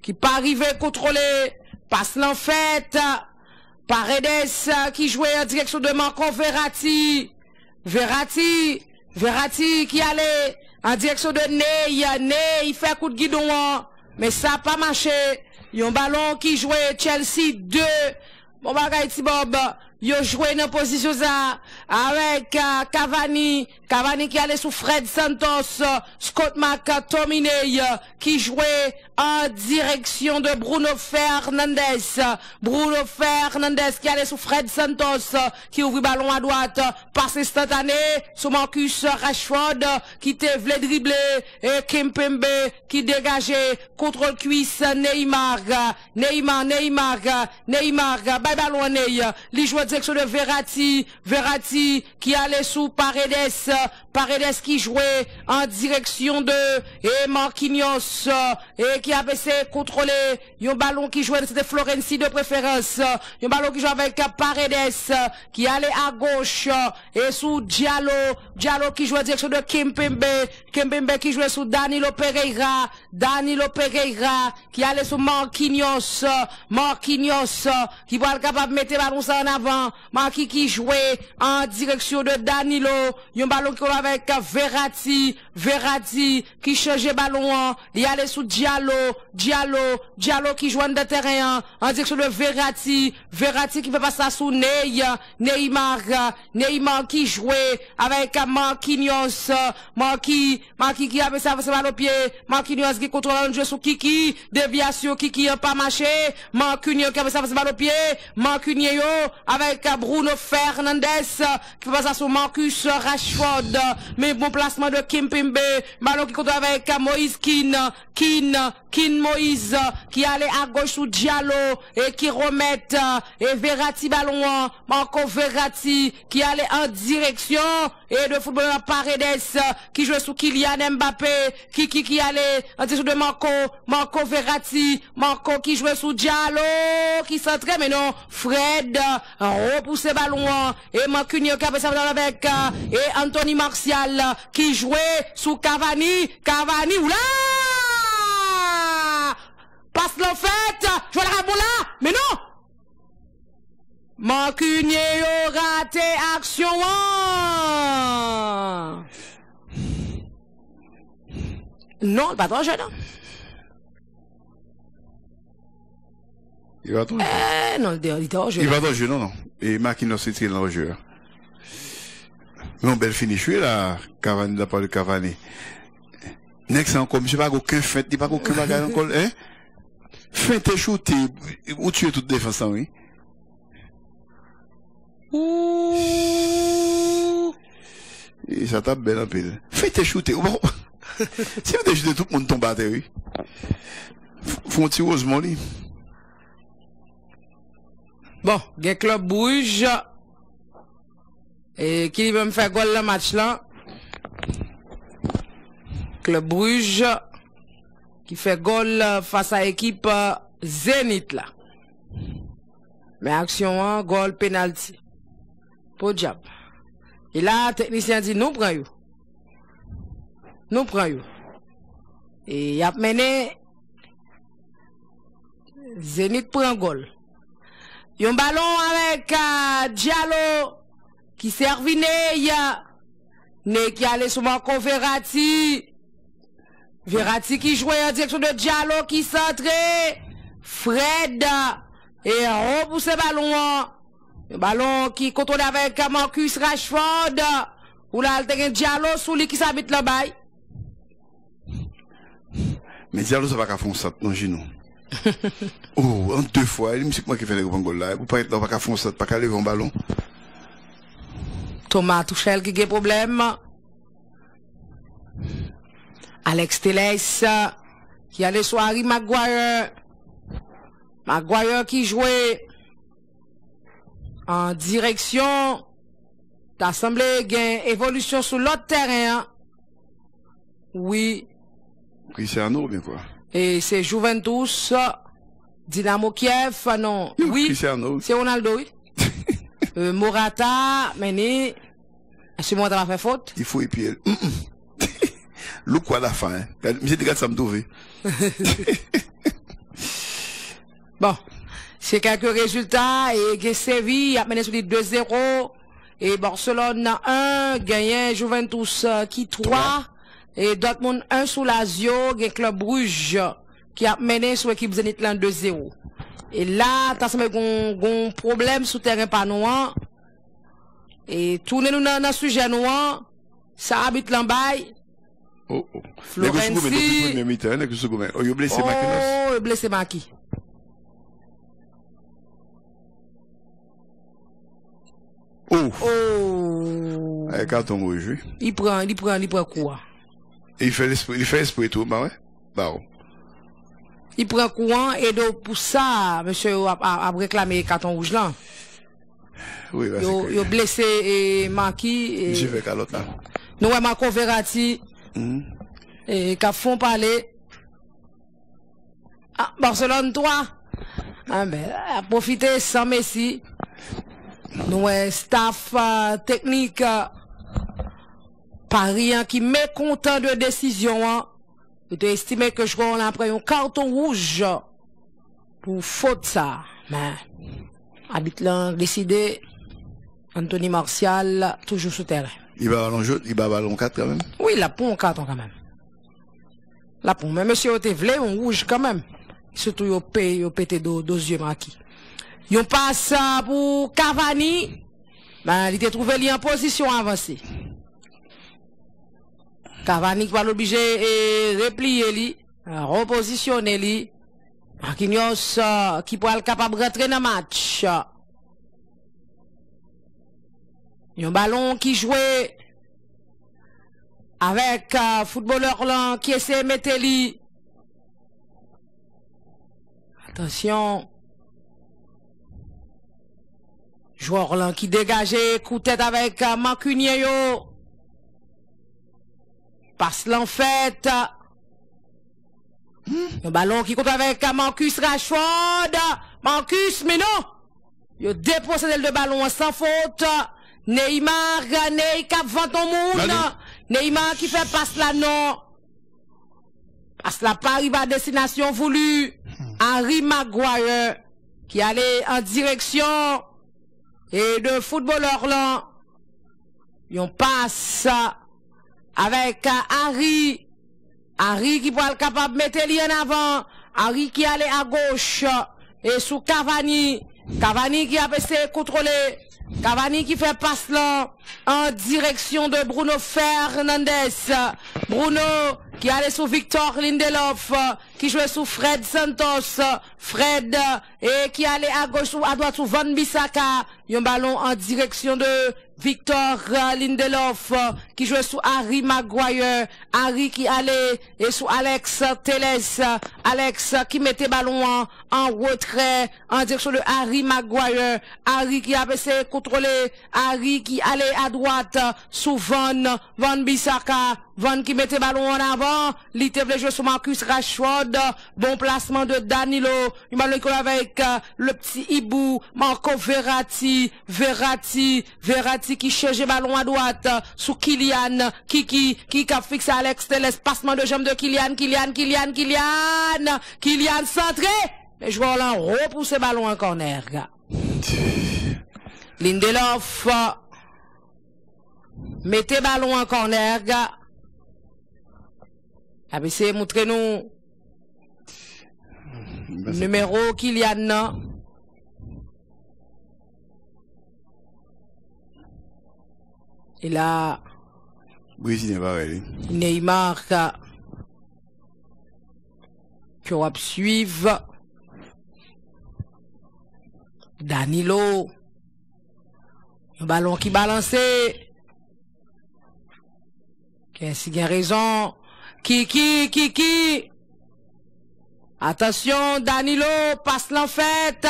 qui pas arrivé à contrôler, passe l'enfête. Paredes, qui jouait en direction de Marco Verratti. Verratti, qui allait en direction de Ney, il fait coup de guidon, mais ça n'a pas marché. Il y a un ballon qui jouait Chelsea 2. Bon, bagay ti Bob, il a joué dans position ça avec Cavani qui allait sous Fred Santos, Scott McTominay qui jouait en direction de Bruno Fernandes qui allait sous Fred Santos qui ouvre ballon à droite, passe instantané sur Marcus Rashford qui te voulait dribbler et Kimpembe qui dégageait contrôle cuisse Neymar, bye ballon à Ney, les joueurs direction de Verratti qui allait sous Paredes qui jouait en direction de Marquinhos et qui avait essayé de contrôler un ballon qui jouait, c'était Florenzi de préférence, un ballon qui jouait avec Paredes qui allait à gauche et sous Diallo qui jouait en direction de Kimpembe qui jouait sous Danilo Pereira qui allait sous Marquinhos qui va être capable de mettre le ballon ça en avant, Marquis qui jouait en direction de Danilo, un ballon qui va avec Verratti qui changeait ballon, il allait sous Diallo qui joue dans le terrain en direction de Verratti qui fait passer sous Neymar qui jouait avec Marquinhos, Marquis qui avait ça balle au pied, Marquinhos qui contrôle le jeu sous Kiki, déviation Kiki n'a pas marché, Marquinhos qui avait ça balle au pied, Marquinhos avec Bruno Fernandes qui fait passer sous Marcus Rashford, mais bon placement de Kimpembe, ballon qui contrôle avec Moïse Kean Moïse qui allait à gauche sous Diallo et qui remet et Verratti ballon, Marco Verratti qui allait en direction et de footballeur Paredes qui joue sous Kylian Mbappé, qui allait en dessous de Marco Verratti, Marco qui jouait sous Diallo, qui s'entraîne, mais non, Fred, repousse ballon, et Marquinhos qui a passé avec, et Anthony Martial qui jouait sous Cavani, oula! Passe l'en fait, je vois la rabon là, mais non! Marquinhos raté action. Non, pas trop jeune. Il va trop jeune. Non, il était hors jeu. Il va trop jeune, non. Et Marquinhos c'est dans le jeu. Non, belle finish là, Cavani, la part de Cavani. Next encore, monsieur pas aucun fait, il pas aucun bagage encore, hein? Fait et shooté, ou tuer toute défense, oui. Et ça tape belle en pile. Fait et shooté. Bon. Si vous shooté, tout le monde tombe à terre, oui. Faut un petit heureusement, lui. Bon, il Club Bruges. Et qui va me faire goal le match là? Club Bruges qui fait goal face à l'équipe Zénith là. Mais action, goal, penalty. Pour diable. Et là, technicien dit, nous prenons. Nous prenons. Et il a mené. Zénith prend goal. Il y a un ballon avec Diallo qui servit né qui allait sur Marco Verratti. Verratti qui jouait en direction de Diallo qui centrait. Fred et repousse le ballon. Le ballon qui contrôle avec Marcus Rashford. Ou là, il y a un Diallo sous lui qui s'habite là-bas. Mais Diallo, ça va pas faire ça dans le genou. Oh, en deux fois, il me dit que moi qui fais les grands goals là. Vous ne pouvez pas faire ça, pas lever un ballon. Thomas Tuchel qui a problème. Alex Telles qui allait sur Harry Maguire. Maguire qui jouait en direction. T'as semblé gain évolution sur l'autre terrain. Oui. Cristiano, bien quoi. Et c'est Juventus, Dynamo Kiev, non. Oui. Cristiano. C'est Ronaldo, oui. Morata, Mené. Est-ce que Morata va faire faute? Il faut épier. Le quoi la fin, hein. Monsieur Degat, ça me trouve. Bon. C'est quelques résultats et Séville a mené sur les 2-0 et Barcelone 1, gagné Juventus qui 3 et Dortmund 1 sous Lazio, et Club Bruges qui a mené sur l'équipe Zenit 2-0. Et là, t'as un problème sous terrain par nous. Et tournez-nous dans le sujet nous. Ça habite l'embaille. Oh, oh. Florenzi. Oh, il blessé Marquinhos. Oh, il blessé Marquis. Oh. Oh. Avec carton rouge, oui. Il prend quoi? Il fait l'esprit tout, bah ouais. Bah ouais. Il prend courant et donc pour ça, monsieur a réclamé carton rouge là. Oui, bah c'est il a blessé et Marquis. J'ai fait qu'à l'autre là. Nous avons Marco Verratti. Et qu'a font parler. Ah, Barcelone 3. Ah ben, a profité sans Messi. Nous avons staff technique Paris qui est mécontent de décision. Il a estimé que je vais après un carton rouge pour faute ça. Mais, Habitlant décidé, Anthony Martial, toujours sous terrain. Il va ballon jaune, il va ballon 4 quand même. Oui, il a pour un carton quand même. Là pour mais monsieur Otevle, on rouge quand même. Surtout il pété deux yeux marqués. Il passe pour Cavani. Ben, il était trouvé lui en position avancée. Cavani qui va l'obliger et replier lui, repositionner lui. Marquinhos qui pourra être capable de rentrer dans le match. Il y a un ballon qui jouait avec footballeur là qui essaie de mettre lui. Attention. Joueur là qui dégageait coup de tête avec Marquinhos. passe l'enfête. Un ballon qui compte avec Marcus Rashford. Marcus, mais non. Il déposé le ballon sans faute. Neymar, Neymar vend ton monde. Neymar qui fait passe là, non. Passe là, pas arrive à destination voulue. Harry Maguire qui allait en direction et de footballeur là. On passe avec Harry. Harry qui pourra être capable de mettre lui en avant. Harry qui allait à gauche et sous Cavani. Cavani qui a essayé de contrôler. Cavani qui fait passe là en direction de Bruno Fernandes. Bruno qui allait sous Victor Lindelof, qui jouait sous Fred Santos. Fred et qui allait à gauche ou à droite sous Van Bissaka. Un ballon en direction de Victor Lindelof qui jouait sous Harry Maguire. Harry qui allait et sous Alex Telles. Alex qui mettait ballon en retrait en direction de Harry Maguire. Harry qui avait essayé de contrôler. Harry qui allait à droite sous Van Bissaka. Van qui mettait ballon en avant. L'ité voulait jouer sur Marcus Rashford. Bon placement de Danilo. Il m'a avec le petit hibou. Marco Verratti qui cherche le ballon à droite sous Kylian. Qui a fixé Alex Telles. Passement de jambes de Kylian centré. Les joueurs là repoussent le ballon en corner. Lindelof mettez ballon en corner. ABC montrez-nous numéro Kylian. Et là, Neymar qui va suivre. Danilo. Un ballon qui balançait. Qu'est-ce qu'il a raison? Qui? Attention, Danilo passe l'enfête.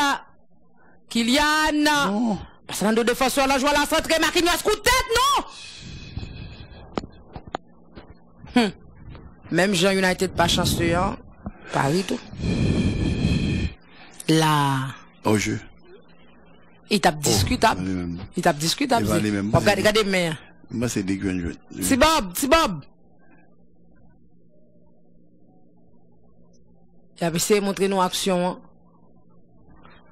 Kylian. Passe dans deux défenseurs, la joie la centrée. Marquinhos, coup de tête, non? Même Jean United pas chanceux, hein? Paris tout. Là. Au jeu. Il tape discutable. Il tape discutable. Regardez mais. Moi c'est des grands jeux. C'est Bob. Il a essayé de montrer nos actions.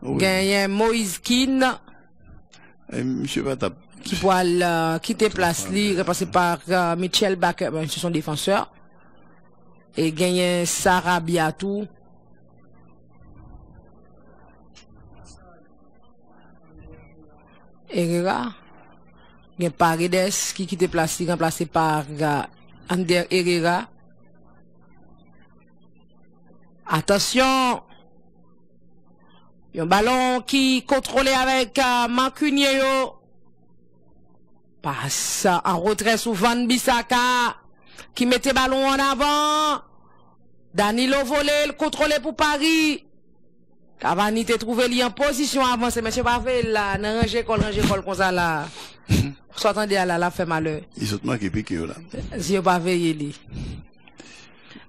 Gagné Moïse Keane. Monsieur Batap. Qui pourra quitter place li, repassé par Michel Baker, ce sont défenseurs. Et gagné Sarah Biatou. Herrera. Gagné Paredes qui quitte place li, remplacé par Ander Herrera. Attention. Un ballon qui contrôlé avec Mancunio. Passe en retrait sous Van Bissaka. Qui mettait ballon en avant. Danilo volé, le contrôlé pour Paris. Cavani te trouvé li en position avancée. Monsieur Pavel là, nan ranger col comme ça là. S'attendez à la fait malheur. Ils sont marqués piqué là. Si pas veillé li.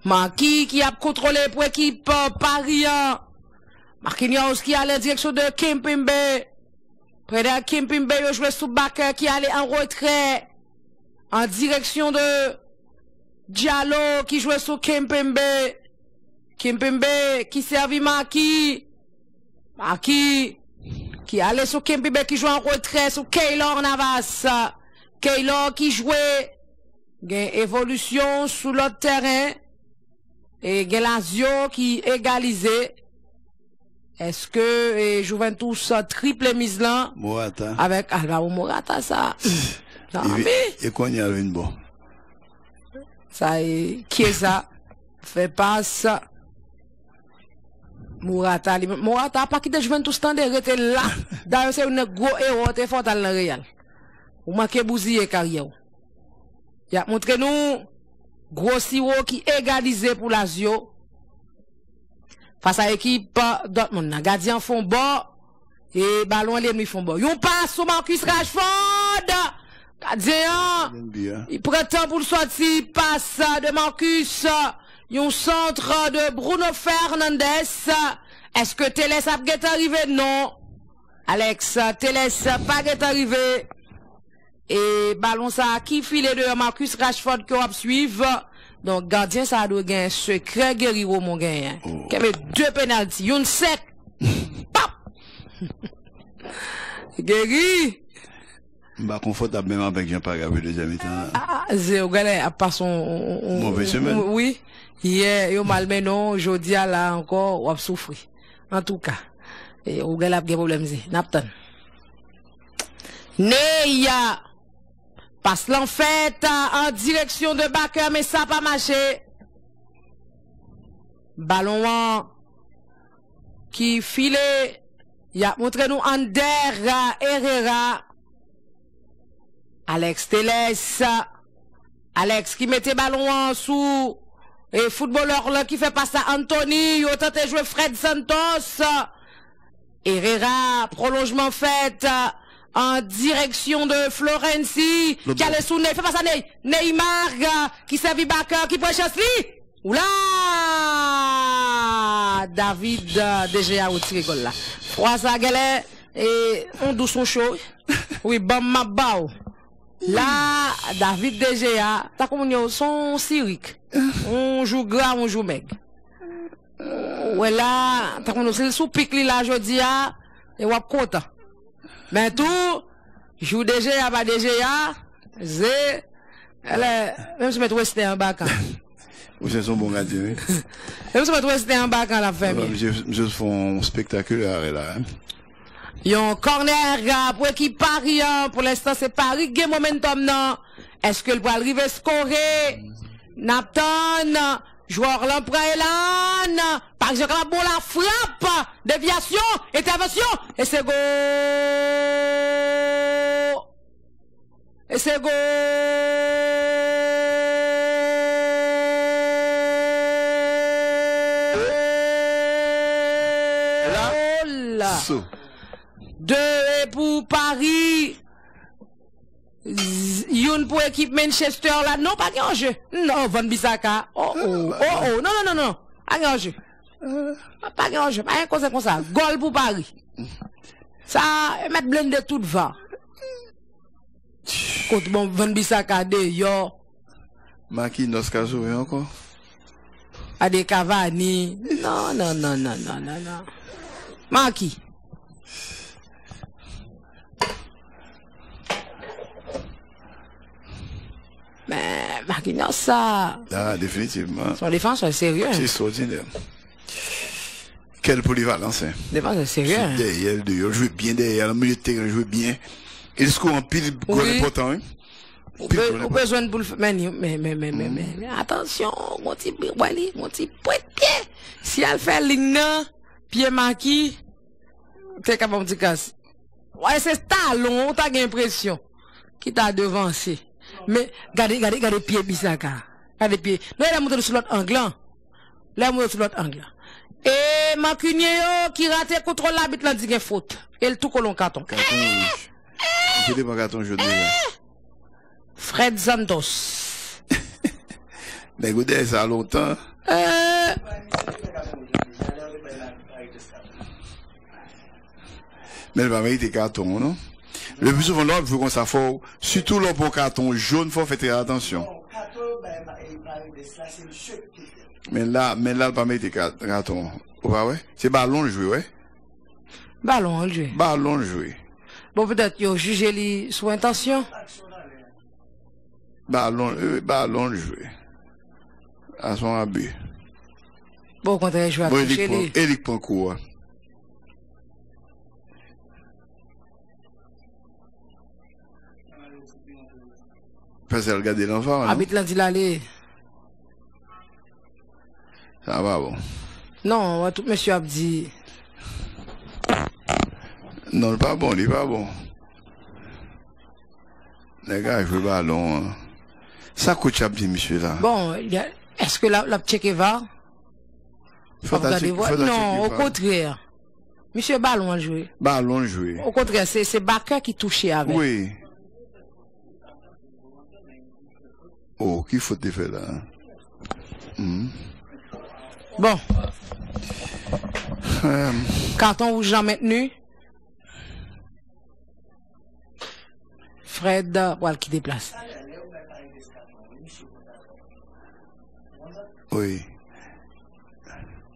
Marquis qui a contrôlé pour équipe Paris. Marquinhos qui allait en direction de Kimpembe. Près de Kimpembe, il jouait sous Bakker qui allait en retrait. En direction de Diallo qui jouait sous Kimpembe. Kimpembe qui servit Marquis. Marquis qui allait sous Kimpembe qui jouait en retrait sous Keylor Navas. Keylor qui jouait. Gain évolution sous l'autre terrain. Et Gelazio qui égalisait. Est-ce que Juventus triple mise là? Morata. Avec Alvaro Morata, ça. Et qu'on y a une bonne. Ça est, Chiesa fait passe. Morata pas quitté Juventus tant de rester là. D'ailleurs, c'est un gros héros, t'es fort dans le Real. Ou manquez bousiller carrière. Il a montré nous, gros sirop qui égalisé pour Lazio. Face à l'équipe Dortmund, gardien font bon et ballon l'ennemi font bon. Yon passe sur Marcus Rashford. Gardien, il prétend pour le sortir, passe de Marcus, un centre de Bruno Fernandes. Est-ce que Teles a bien arrivé? Non. Alex, Teles pas bien arrivé. Et ballon ça qui file de Marcus Rashford qui va suivre. Donc gardien ça doit gagner secret Guerrero mon gagnant. Qui met 2 penalties, une sec. Pap. Guerri. Bah confortable même avec Jean-Pierre Gabriel deuxième mi-temps. C'est regardez à part son mauvaise semaine. Oui. Hier yo malmenon, jodi là encore ou a souffrir. En tout cas, et regardez a des problèmes Napton. Neya passe l'enfait en direction de Bakker mais ça pas marché. Ballon qui file, il a montré nous Ander Herrera. Alex Teles. Alex qui mettait ballon sous et footballeur là qui fait passer à Anthony, il a tenté jouer Fred Santos. Herrera, prolongement fait en direction de Florenzi, qui a le sous fait passer à Neymar, qui servit Bakker, qui prend chance. Oula! David déjà au tiré goal là. Froid ça galère et on douce son chaud. Oui, bam ma bao. Là, David DGA, t'as comme on son syrique. On joue gras, on joue meg. Ouais là, t'as comme c'est sous pique là jodi a et wap content. Mais tout joue DGA pas DGA, c'est elle même se mettre rester en bas quand. Vous êtes un bon gardien. Même se mettre rester en bas quand la famille. Je fais un spectaculaire là. Yon corner pour équipe Paris, pour l'instant c'est Paris qui a momentum non. Est-ce que le va arriver scorer? Napton, joueur l'Emprelan, par exemple bon la frappe, déviation, intervention, et c'est go. Et c'est go. So. 2 pour Paris. Une pour équipe Manchester là. Non, pas de jeu. Non, Van Bissaka. Non. Pas de jeu. Pas de jeu. Pas de comme ça. Goal pour Paris. Ça, mettre blende tout va. Contre bon Van Bissaka de yo. Maki Noskazo encore. A des Cavani. Non. Maki. Mais Marquinhos, ça. Ah, définitivement. Son défense, c'est sérieux. C'est extraordinaire. Quelle polyvalence. Hein. Défense, c'est sérieux. Derrière, il joue bien derrière, le milieu de terrain, il joue bien. Il score en pile, goal important. Hein. Ou besoin pour le faire. Mais attention, mon petit pied. Si elle fait ligne, pied marqué, t'es capable de casser. Ouais, c'est talon, t'as l'impression qui t'a devancé. Mais, regardez pied Bissaka. Regardez pied. Non, il a monté sur l'autre angle. Et Marquinhos qui rate contre l'arbitre là dit qu'il faute. Et le tout colon carton. Carton rouge. Il pas carton jaune déjà. Fred Santos. Mais écoutez, ça a longtemps. Mais il va mériter carton, non? Le plus souvent, là, il faut qu'on s'affaire. Surtout là, pour carton jaune, il faut faire attention. Mais là, il va pas mettre carton. Ouais? C'est ballon joué, ouais? Ballon joué. Ballon joué. Bon, peut-être, il a jugé lui sous intention. Ballon joué. À son abus. Bon, au contraire, je vais toucher lui. Eric Pancourt. Parce qu'elle regarde l'enfant. Habite là, dit l'aller. Ça va bon. Non, tout monsieur a dit. Non, il n'est pas bon, il n'est pas bon. Les gars, ils jouent le ballon. Ça coûte cher, petit monsieur là. Bon, est-ce que la check va? Non, au contraire. Monsieur Ballon joué. Ballon joué. Au contraire, c'est Bakker qui touchait avec. Oui. Oh, qui faut te faire là? Bon. Carton rouge maintenu. Fred, voilà qui déplace. Oui.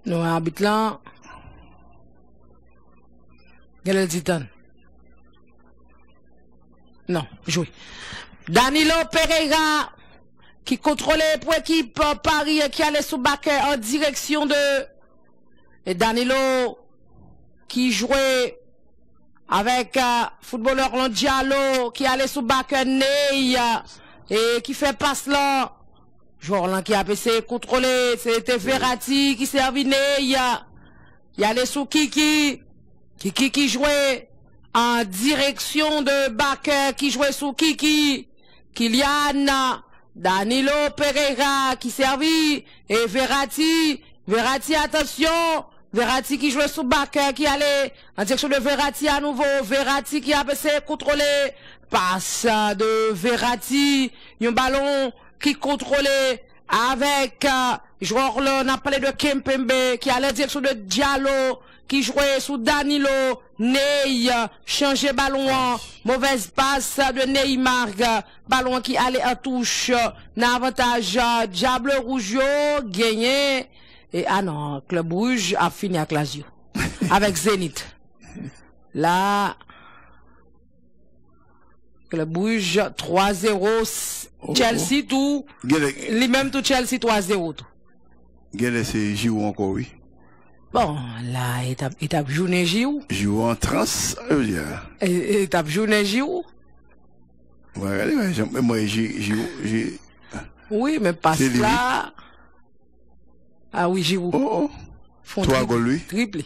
Nous habitons là. Quel est le titan? Non, joué. Danilo Pereira qui contrôlait pour l'équipe Paris qui allait sous Baker en direction de. Et Danilo qui jouait avec footballeur Diallo qui allait sous Baker Ney et qui fait passe là. Joueur là qui a essayé de contrôler, c'était Verratti qui servit Ney. Il allait sous Kiki qui jouait en direction de Baker qui jouait sous Kiki. Kylian, Danilo Pereira qui servit et Verratti, attention, Verratti qui jouait sous Baker qui allait en direction de Verratti à nouveau, Verratti qui a essayé de contrôler, passe de Verratti, un ballon qui contrôlait avec joueur là, on a parlé de Kempembe qui allait en direction de Diallo qui jouait sous Danilo, Ney, changer ballon, mauvaise passe de Neymar, ballon qui allait en touche, n'avantage, Diable Rouge, gagné, et ah non, Club Rouge a fini avec Lazio, avec Zénith. Là, Club Rouge 3-0, Chelsea tout, lui-même tout Chelsea 3-0 tout. Gale c'est Giroud encore, oui. Bon, là, étape journée Giroud. Giroud en transe, je veux dire. Étape journée Giroud. Ouais, regardez, moi, j'ai. Oui, mais pas là. Ah oui, Giroud. Oh, oh. 3 goals, lui. Triplé.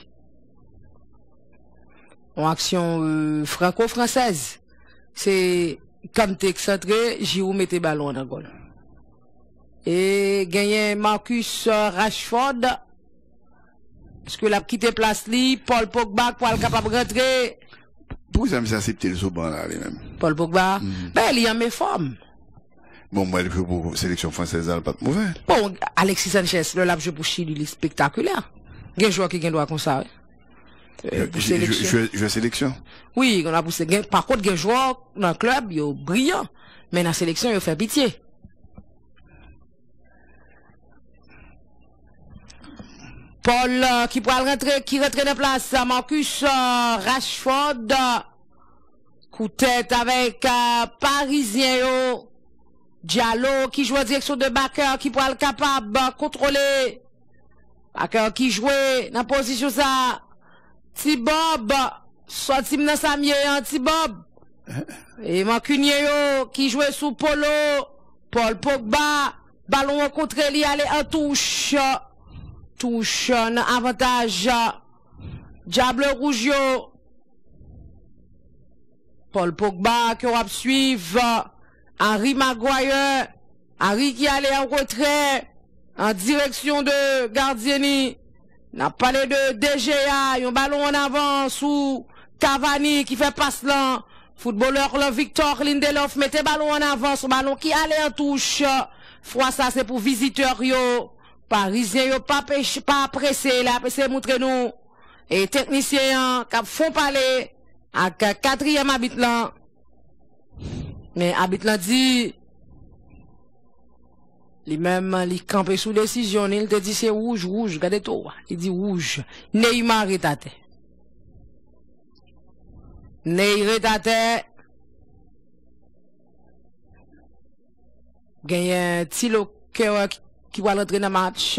En action franco-française. C'est comme t'es excentré, Giroud mettait ballon dans le goal. Et gagné Marcus Rashford. Parce que la quitté place li, Paul Pogba pour être capable de rentrer. Pourquoi ça me accepté le soban là, lui-même? Paul Pogba, ben, il y a mes formes. Bon, moi, pour la sélection française, elle n'est pas mauvais. Bon, Alexis Sanchez, le lap jeu pour Chili, il est spectaculaire. Il y a un joueur qui doit comme ça. Je sélection. Oui, on a poussé. Par contre, il y a un joueur dans le club, il est brillant. Mais dans la sélection, il fait pitié. Paul qui pourra rentrer, qui rentre de place, Marcus Rashford, coup de tête avec Parisien, Diallo qui joue en direction de Baker, qui pourra être capable de contrôler, Baker qui jouait dans la position ça, Tibob, soit Tim dans sa mieux, Tibob, et Mancunio qui jouait sous Polo, Paul Pogba, ballon rencontré, il allait en touche. Touche, avantage, Diable Rouge, Paul Pogba qui va suivre, Henry Maguire, Henry qui allait en retrait, en direction de Gardieni, n'a parlé de DGA, un ballon en avant sous Cavani qui fait passe là, footballeur le Victor Lindelof mettait ballon en avant, son ballon qui allait en touche, fois ça c'est pour visiteur yo. Parisien yo pas pressé là, c'est montrer nous et technicien qui font parler avec quatrième habitant. Mais habitant dit lui-même il campé sous décision, il te dit c'est rouge, regardez tout. Il dit rouge. Neymar est à terre. Neymar est à terre. Gagne un Tilo qui va rentrer dans le match.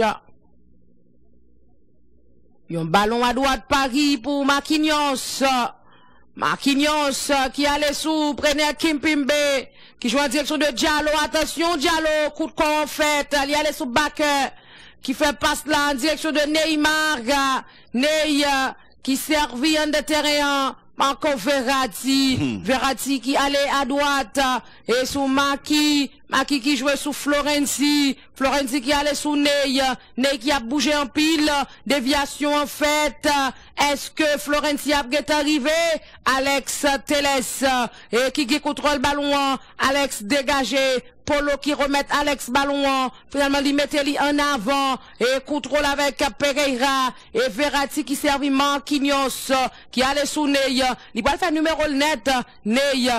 Il y a un ballon à droite Paris pour Marquinhos. Marquinhos qui allait sous, prenait Kimpembe, qui joue en direction de Diallo. Attention, Diallo, coup de corps en fait. Il allait sous Baker, qui fait passe là en direction de Neymar. Ney qui servit en de terrain. Encore Verratti. Verratti qui allait à droite. Et sous Maki qui jouait sous Florenzi. Florenzi qui allait sous Ney. Ney qui a bougé en pile. Déviation en fait. Est-ce que Florenzi a arrivé? Alex Telles. Et qui contrôle le ballon. Alex dégagé Polo qui remet Alex Ballon, finalement il mettait lui en avant et contrôle avec Pereira et Verratti qui servit Marquinhos qui allait sous Ney, il va faire numéro net, Ney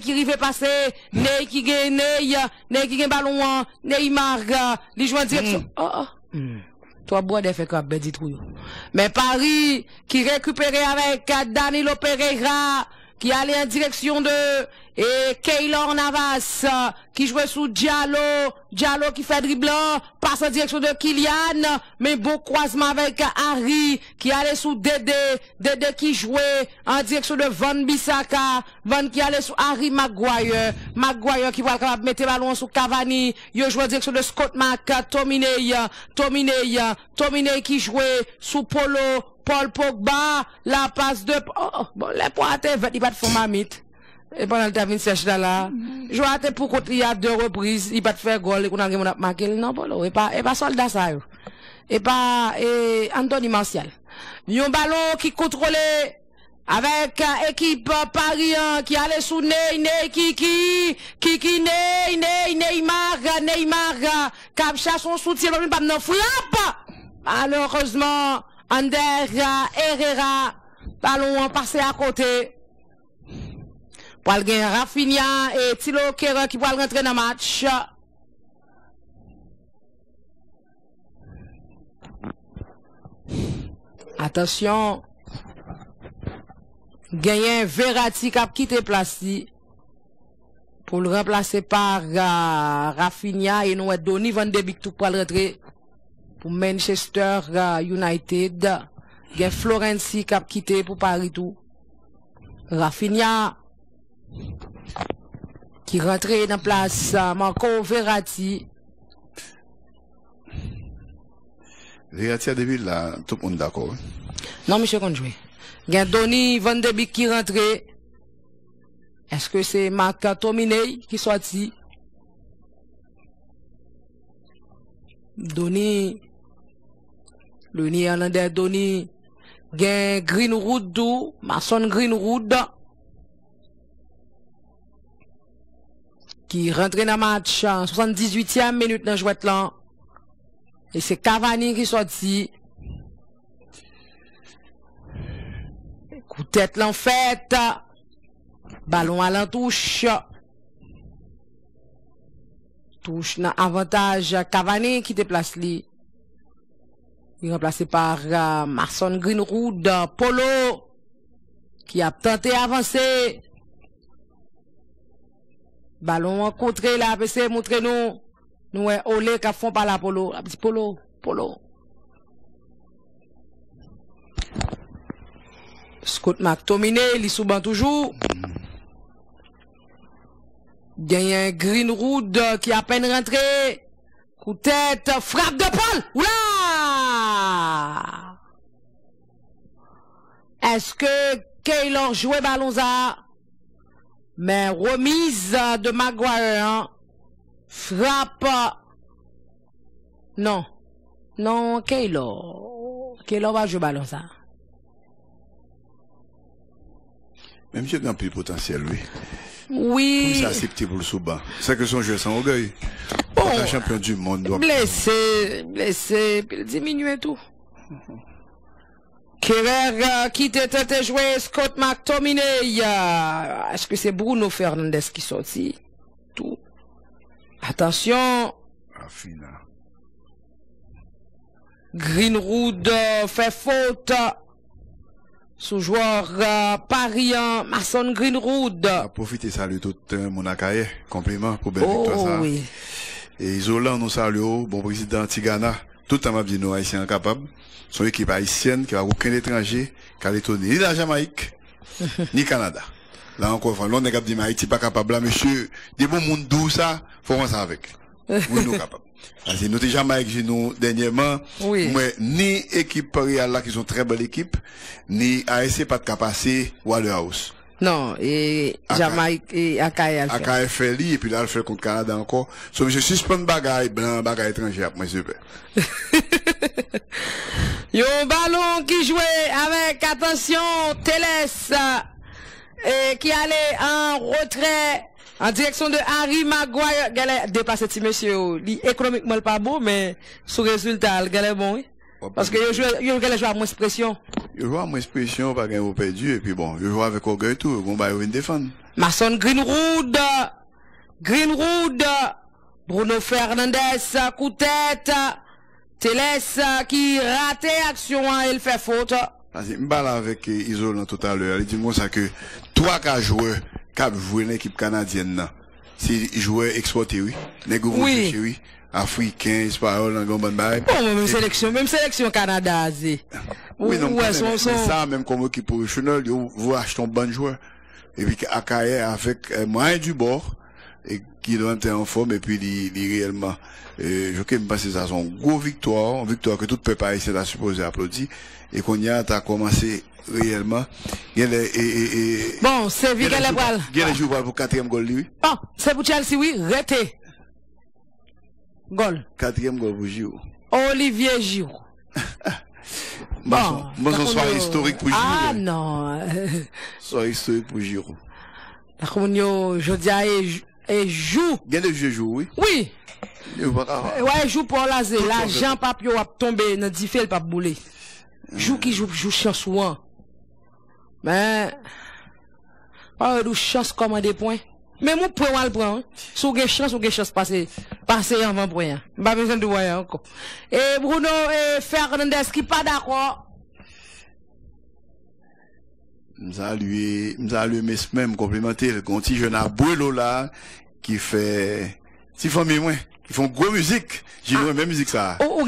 qui arrive passer, Ney qui gagne ballon, Neymar, il joue en direction. Toi bois des fait comme dit tout. Mais Paris qui récupérait avec Danilo Pereira qui allait en direction de et Keylor Navas qui jouait sous Diallo qui fait dribblant, passe en direction de Kylian, mais beau croisement avec Harry qui allait sous Dédé qui jouait en direction de Van Bissaka, Van qui allait sous Harry Maguire qui va capable mettre ballon sous Cavani, il joue en direction de Scott Mac, Tominey qui jouait sous Paul Pogba, la passe de bon les pointes il va te faire mamite. Et pendant le temps, il cherche là. Je vois pour contre il y a 2 reprises, il va te faire goal, qu'on a marqué. Non, Polo, et pas soldat ça. Et pas, Anthony Martial. Un ballon qui contrôlait avec équipe Paris qui allait sous Neymar, qui cherche son soutien, il va pas frappe. Malheureusement, Ander Herrera, ballon passé à côté. Pour le gagner Rafinha et Thilo Kehrer qui vont rentrer dans le match. Attention. Gagner Verratti qui a quitté place pour le remplacer par Rafinha et nous Donny Van de Beek tout pour rentrer pour Manchester United. Gagner Florenzi qui a quitté pour Paris tout. Rafinha qui rentrait dans place Marco Verratti. Verratti a depuis là, tout le monde d'accord. Non, monsieur, qu'on joue. Il y a Donny Van de Beek qui rentrait. Est-ce que c'est Marc Tominey qui sorti? Donny, le néerlandais Donny, il y a Greenwood, Mason Greenwood. Qui rentrait dans le match en 78e minute dans le jouet là. Et c'est Cavani qui sorti. Coup de tête l'en fait. Ballon à l'entouche. Touche dans avantage Cavani qui déplace lui. Il est remplacé par Mason Greenwood. Polo qui a tenté d'avancer. Ballon rencontré là, PC montrez-nous. Nous Olé qui font par la Polo. Petit Polo. Scott McTominay, il souban toujours. Il y a un Greenwood qui a à peine rentré. Coup de tête, frappe de Paul. Oula! Est-ce que Keylor jouait ballon ça? Mais remise de Maguire, hein? Frappe. Non, Keylor va jouer ballon ça. Même si il a un peu de potentiel, lui. Oui. Comme ça, accepté pour le Souban. C'est que son jeu sans orgueil. Bon. Un champion du monde doit. Blessé, puis il diminue tout. Kehrer qui était joué Scott McTominay. Est-ce que c'est Bruno Fernandes qui sortit? Tout. Attention. Rafinha. Greenwood fait faute. Sous joueur Paris, Mason Greenwood. A profité saluer tout mon accueil. Compliment pour belle victoire ça. Oui. Et Zola nous salue, bon président Tigana. Tout le temps m'a dit nous haïtiens capables. Son équipe haïtienne qui a aucun étranger qui a l'étonné ni la Jamaïque ni Canada. Là encore, l'on n'est capable de dire Haïti pas capable là, monsieur. Des bons monde doux ça, faut commencer avec. Oui, nous capables. Parce que nous sommes Jamaïque, nous dernièrement, oui. Mais ni équipe Real là qui sont très belle équipe, ni ASC pas de capacité Waterhouse. Non, et Jamaïque et AKF. AKF et puis là, elle fait contre Canada encore. So, monsieur suspend bagaille blanc, bagaille étranger, moi, super. Yon ballon qui jouait avec, attention, Télès, qui allait en retrait En direction de Harry Maguire, il déplacé petit monsieur, économiquement pas beau, mais sous résultat, il est bon, oui. Parce que il joue à moins de pression. Il joue à moins de pression, pas gagner au perdu, et puis bon, il joue avec orgueil tout, on va défendre. Mason Greenwood, Bruno Fernandes, coup de tête, Télès qui rate action, il fait faute. Parce que je parle avec Isolant tout à l'heure, il dit moi ça que 3 joueurs qui ont joué l'équipe canadienne, c'est joueurs exportés, oui. Négociés, oui. Africains, Espagnols, bon, même sélection Canada, oui, non, mais ça, même comme équipe professionnelle, vous achetez un bon joueur. Et puis, Akaye avec moyen du bord, et qui doit être en forme, et puis, il réellement, je pense que ça, c'est une grosse victoire, une victoire que tout peuple haïtien a supposé applaudir, et qu'on y a commencé réellement. Bon, c'est Vigal Lebral. Il y a les joueurs pour 4e goal, lui. Oh, c'est pour Chelsea, oui, rete. Goal. 4e goal pour Giroud. Olivier Giroud. Bon, ce soir historique pour Giroud. Ah non. Soir historique pour Giroud. Je dis, et joue. Il y a des joueurs, oui. Oui. Ouais, joue pour Lazé. L'argent papio a tombé, n'a dit fait pas bouler. Joue qui joue chance ouan. Mais, pas de chance comme des points. Mais mon point, on le prend. Si vous avez chance, passer avant pour rien. Pas besoin de voir encore. Et Bruno et Fernandez qui pas d'accord. Nous allons même complémenter le petit jeune abuelo là, qui fait, si famille moins, qui font gros musique. J'ai même musique ça. Ou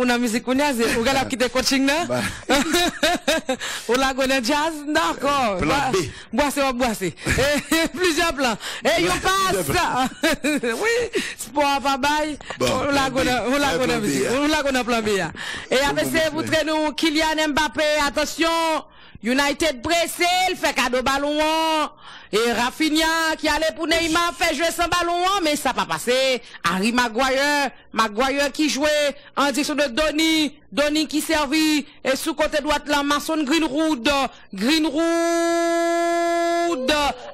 la musique, on a la qui te coaching là? Ou la connaît jazz? D'accord. Boissez. Plusieurs plans. Et il passe. Oui, sport pas bail. On la connaît musique. On la connaît plan B. Et après c'est, vous traînez nous, Kylian Mbappé, attention. United pressé, il fait cadeau ballon. Et Rafinha qui allait pour Neymar fait jouer sans ballon, mais ça pas passé. Harry Maguire qui jouait en direction de Donny qui servit et sous côté droite là Mason Greenwood,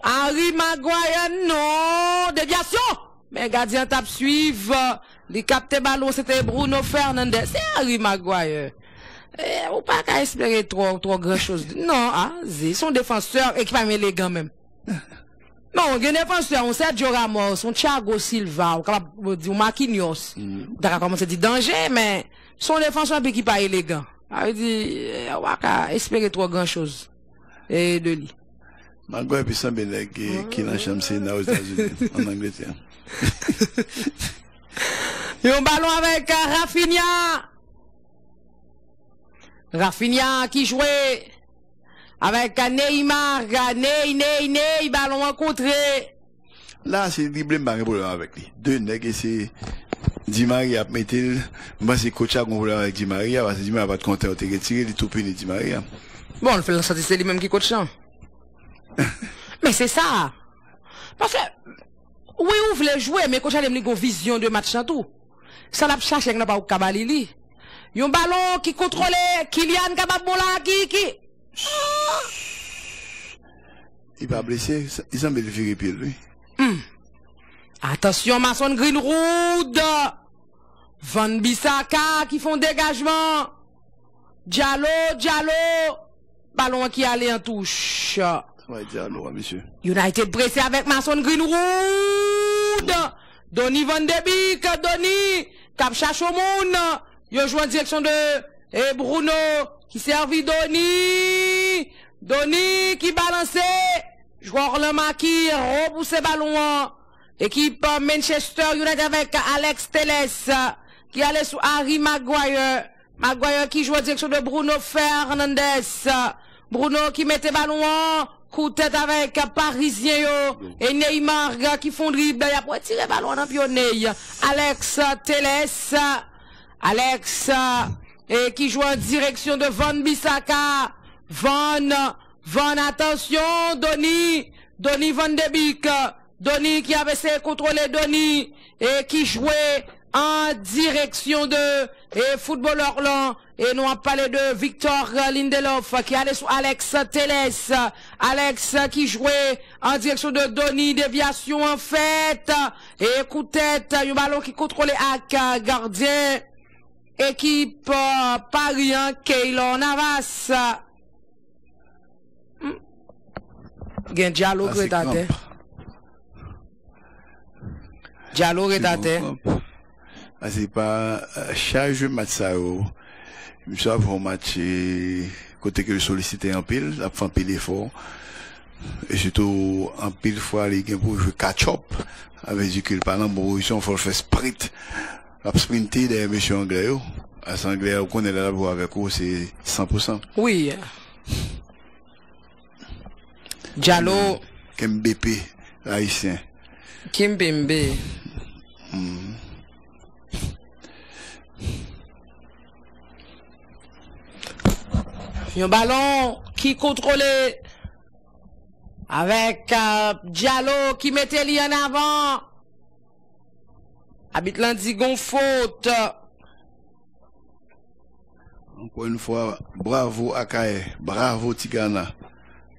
Harry Maguire non, déviation. Mais gardien tape suivre, les capté ballon c'était Bruno Fernandes, c'est Harry Maguire. Ou pas qu'à espérer trop grand chose. Non, ils sont défenseurs et qui pas élégant même. Non, il y a des défenseurs, on sait Joe Ramos, on Thiago Silva, on capable dire Marquinhos. D'accord, comment c'est dit danger, mais sont défenseurs qui pas élégant. Ça dit, on va qu'à espérer trop grand chose. Et de lui. Maguire puis Sambele qui n'a jamais séné aux États-Unis, en Angleterre. Et on ballon avec Rafinha qui jouait avec Neymar, Ney, ballon rencontré. Là, c'est le problème avec lui. 2 nègres et c'est Di Maria, moi c'est coach à problème avec Di Maria, parce que Di Maria va pas te compter, on t'a retiré, il est tout puni Di Maria. Bon, on fait la sortie, c'est lui-même qui coach. Mais c'est ça. Parce que, oui, vous voulez jouer, mais coach a une vision de match en tout. Ça l'a cherché, il n'a pas au Kabalili. Yon ballon qui contrôlait Kylian Kababola qui. Il va blesser, il semble le faire pied lui. Attention, Mason Greenwood, Van Bissaka qui font dégagement. Diallo, ballon qui allait en touche. Ouais, Diallo, monsieur. United pressé avec Mason Greenwood. Donny Van de Beek, Donny, cap cherche au monde. Yo joue en direction de Bruno qui servit Donny qui balançait. Joueur le qui repousse ballon. Équipe Manchester United avec Alex Telles qui allait sur Harry Maguire. Maguire qui joue en direction de Bruno Fernandes. Bruno qui mettait ballon. Coup de tête avec Parisien et Neymar qui font dribble. Il a pour tirer ballon dans pionnier. Alex Telles. Et qui joue en direction de Van Bissaka. Van, attention, Donny Van de Beek. Donny qui avait essayé de contrôler Donny. Et qui jouait en direction de footballeur là. Et nous avons parlé de Victor Lindelof qui allait sur Alex Teles. Alex qui jouait en direction de Donny, déviation en fait. Et coup de tête, un ballon qui contrôlait avec gardien. Équipe Paris, Keylor Navas. Gen Diallo retate. Diallo retate. C'est pas charge match ça. Je suis un match côté que je sollicité en pile, la fin pile effort. Et surtout en pile fois les gains pour jouer catch-up avec du qu'il parle en position, il faut faire sprint. La sprinter des messieurs anglais. À ce anglais, on connaît la voie avec eux, c'est 100%. Oui. Diallo. Kembp, haïtien. Kimpembe. Un ballon qui contrôlait avec Diallo qui mettait lui en avant. Habite l'Andigon faute. Encore une fois, bravo Akae, bravo Tigana,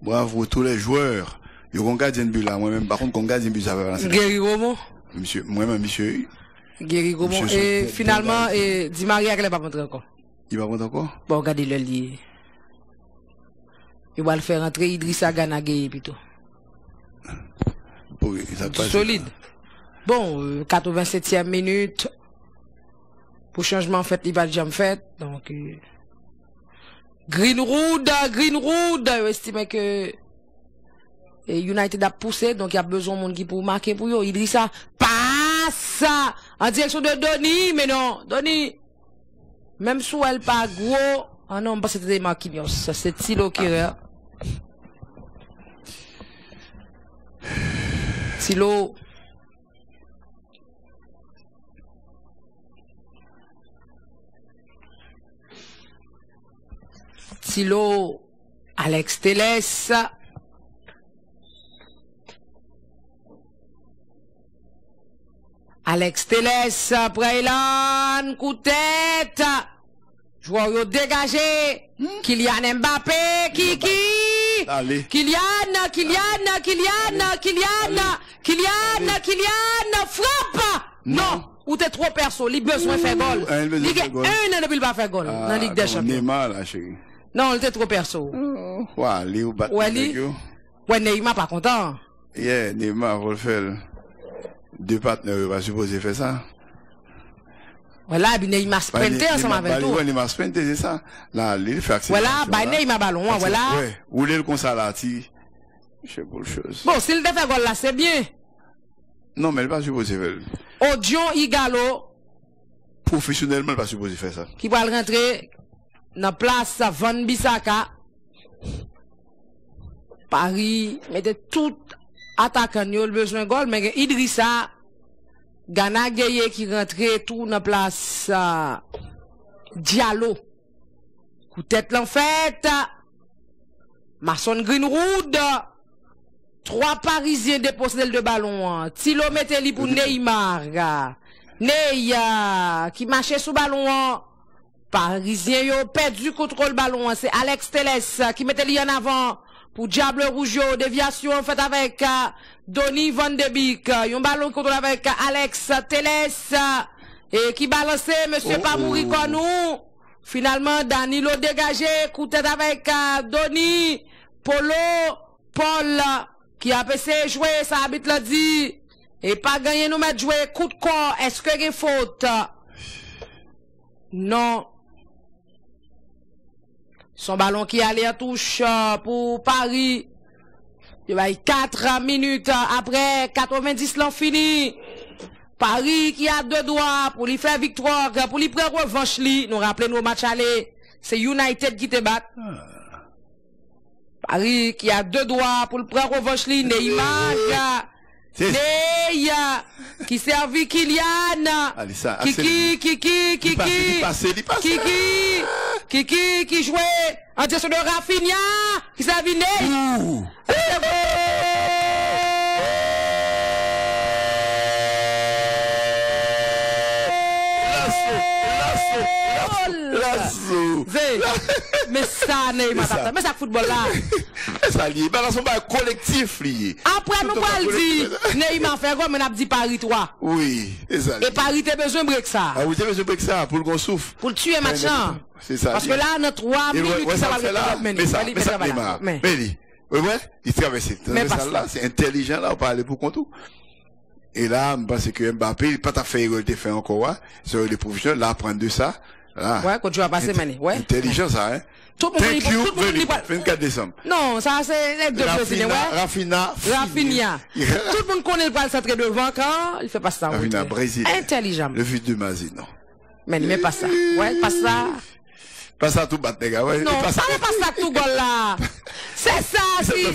bravo tous les joueurs. Ils ont gardé un but là, moi-même, par contre, on garde un but ça va lancer. Guéry Romo. Monsieur, moi-même, monsieur. Guéry Romo. Et finalement, Di Maria, elle va pas rentrer encore. Il va rentrer encore? Bon, regardez le lit. Il va le faire rentrer Idrissa Gana Gueye plutôt. Solide. Bon, 87e minute. Pour changement fait, il va le jamais fait. Donc, Greenwood, estime que United a poussé, donc il y a besoin de monde qui pour marquer pour eux. Idrissa passe en direction de Donny, mais non, Donny, même si elle pas gros, ah non, parce que c'était Marquinhos, c'est Thilo qui est. Thilo. Thilo, Alex Teles. Alex Teles, Braylan, coup de tête. Joueur dégagé. Kylian Mbappé, Kiki. Allez. Kylian, frappe. Non. Ou t'es trop perso, il besoin de faire goal. Il y a un an depuis pas faire goal dans la Ligue des Champions. Neymar là, chérie. Non, il était trop perso. Ouais, Léo bat. Ouais, Neymar pas content. Yeah, Neymar va le faire. Deux partenaires va supposer faire ça. Voilà, Neymar sprinté ensemble avec toi. Ouais, Neymar sprinté, c'est ça. Là, il fait accélération. Voilà, Neymar ballon, voilà. Ouais, ou le comme ça là, je sais pas le chose. Bon, s'il te fait goal là, c'est bien. Non, mais il va supposer faire. Odion Igalo. Professionnellement, il va supposer faire ça. Qui va rentrer dans la place Van Bissaka. Paris, mettez tout attaquant, il a besoin de goal, mais Idrissa, Gana Gueye qui rentrait tout dans la place Diallo. Coup de tête l'en fait. Mason Greenwood. 3 Parisiens déposent le ballon. Thilo mettez-li pour Neymar. Ney qui marchait sous ballon. Parisien yo perdu contrôle ballon. C'est Alex Teles qui mettait-li en avant pour Diable Rouge. Déviation en fait avec Donny Van de Beek. Un ballon contrôle avec Alex Teles et qui balançait monsieur Pamouri Konou. Finalement Danilo dégagé. Coup de tête avec Donny. Paul qui a passé jouer, ça habite l'a dit. Et pas gagné nous mettre jouer coup de corps. Est-ce que il y a faute? Non. Son ballon qui allait en touche pour Paris. Il va y 4 minutes après 90 l'an fini. Paris qui a 2 doigts pour lui faire victoire, pour lui prendre revanche. Nous rappelons nos matchs aller. C'est United qui te bat. Paris qui a 2 doigts pour le prendre revanche. Neymar. Neya qui servit Kylian. Kiki qui jouait en direction de Rafinha qui servit Ney. Mais ça, Neymar, mais ça football là. Ça lié, bah là, son pas collectif lié. Après, nous allons dire, Neymar fait quoi, mais on a dit Paris 3. Oui, c'est ça. Et Paris, t'as besoin de break ça. Ah oui, t'as besoin de break ça, pour qu'on souffle. Pour tuer match. C'est ça. Parce que là, notre 3 minutes, ça va là. Mais ça, Neymar. Mais ouais, il traverse là, c'est intelligent là, on parle pour compte tout. Et là, je pense que Mbappé, il pas ta fait, il fait encore, sur les professionnels, là, apprendre de ça. Là. Ouais, quand tu vas passer, mané. Ouais. Intelligent, ça, hein. Tout le monde 24 décembre. Non, ça, c'est les deux présidents, ouais. Rafinha. Tout le monde connaît le centre devant quand il fait pas ça. Rafinha, Brésil. Intelligent. Le fils de Mazin, non. Mais il met pas ça. Ouais, pas ça. Pas ça tout battre, les gars, ouais. Non, ça n'est pas ça tout gol là. C'est ça, oui,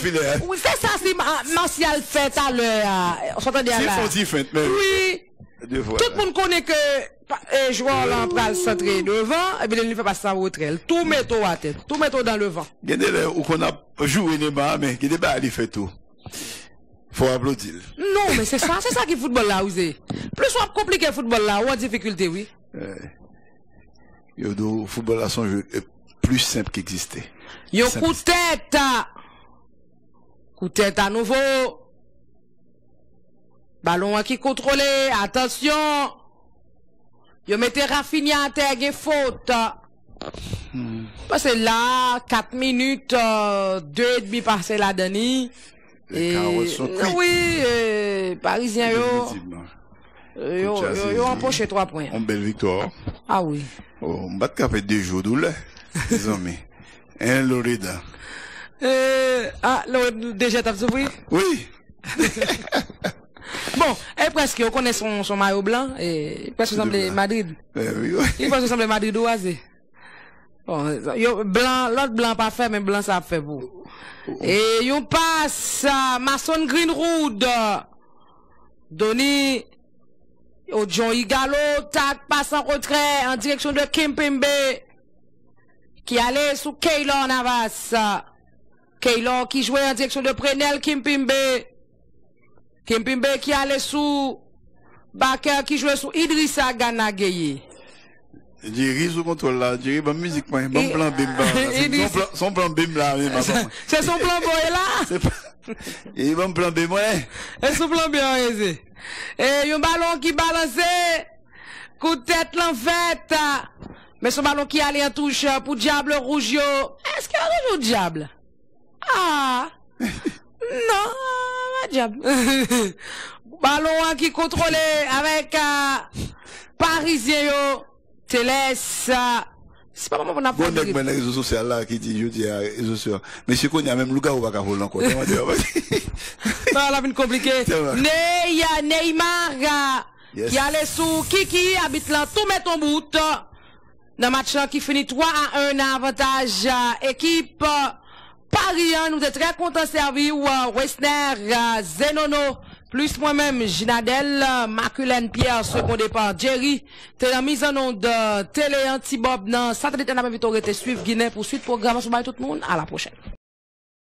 c'est ça, si Martial fait à l'heure. On s'entendait là. C'est font mais. Oui. Tout le monde connaît que joueur là pral centré devant et puis il fait pas ça retrait. Tout met au à tête, tout met dans le vent. Regardez là où qu'on a joué Neymar mais qui débat il fait tout. Faut applaudir. Non, mais c'est ça qui football là osé. Plus soit compliqué football là ou en difficulté oui. Yo do football là son jeu plus simple qu'existait. Yo coup de tête à nouveau. Ballon qui contrôlé, attention. Yo mettez Rafinha à terre, il faute. Parce que là, 4 minutes, 2,5 passé là, Denis. Oui, Parisien, yo empoché 3 points. Une belle victoire. Ah oui. Oh, on bat qu'à faire 2 jours d'où les amis. Un Loreda. Déjà t'as souffert? Oui. Bon, et presque, on connaît son maillot blanc, et presque ressemble Madrid. Il presque ressemble Madrid oisé. Bon, blanc, l'autre blanc pas fait, mais blanc ça a fait pour. Et on passe à Mason Greenwood. Donné au John Igalo, tac, passe en retrait en direction de Kimpembe, qui allait sous Keylor Navas. Keylor qui jouait en direction de Prenel Kimpembe. Kimpembe qui allait sous Baker qui jouait sous Idrissa Gana Gueye. Jerry sous contrôle là, Jerry, bonne musique, bon plan bim là. Son plan bim là, c'est son plan boy là? Et bon plan bim, ouais. Et son plan bien, et un ballon qui balançait, coup de tête l'en fait. Mais son ballon qui allait en touche pour Diable Rouge. Est-ce qu'il y a toujours Diable? Ah! Non, pas Diable. Ballon qui contrôlé avec Parisien. Te laisse. C'est pas vraiment pour bon nèg les réseaux sociaux là qui dit je dis réseaux sociaux. Mais c'est qu'on y a même Lucas ou pas qu'à voler encore. Ça la vient compliqué. Neymar qui allait sous Kiki habite là tout met ton bout. Dans match qui finit 3-1 avantage équipe Paris, nous sommes très contents de servir Westner, Zenono, plus moi-même, Ginadel, Maculène Pierre, second départ, Jerry, t'es la mise en nom de Télé Antibob dans Satellite Navigateur et suivre Guinée pour suite programme sur tout le monde. À la prochaine.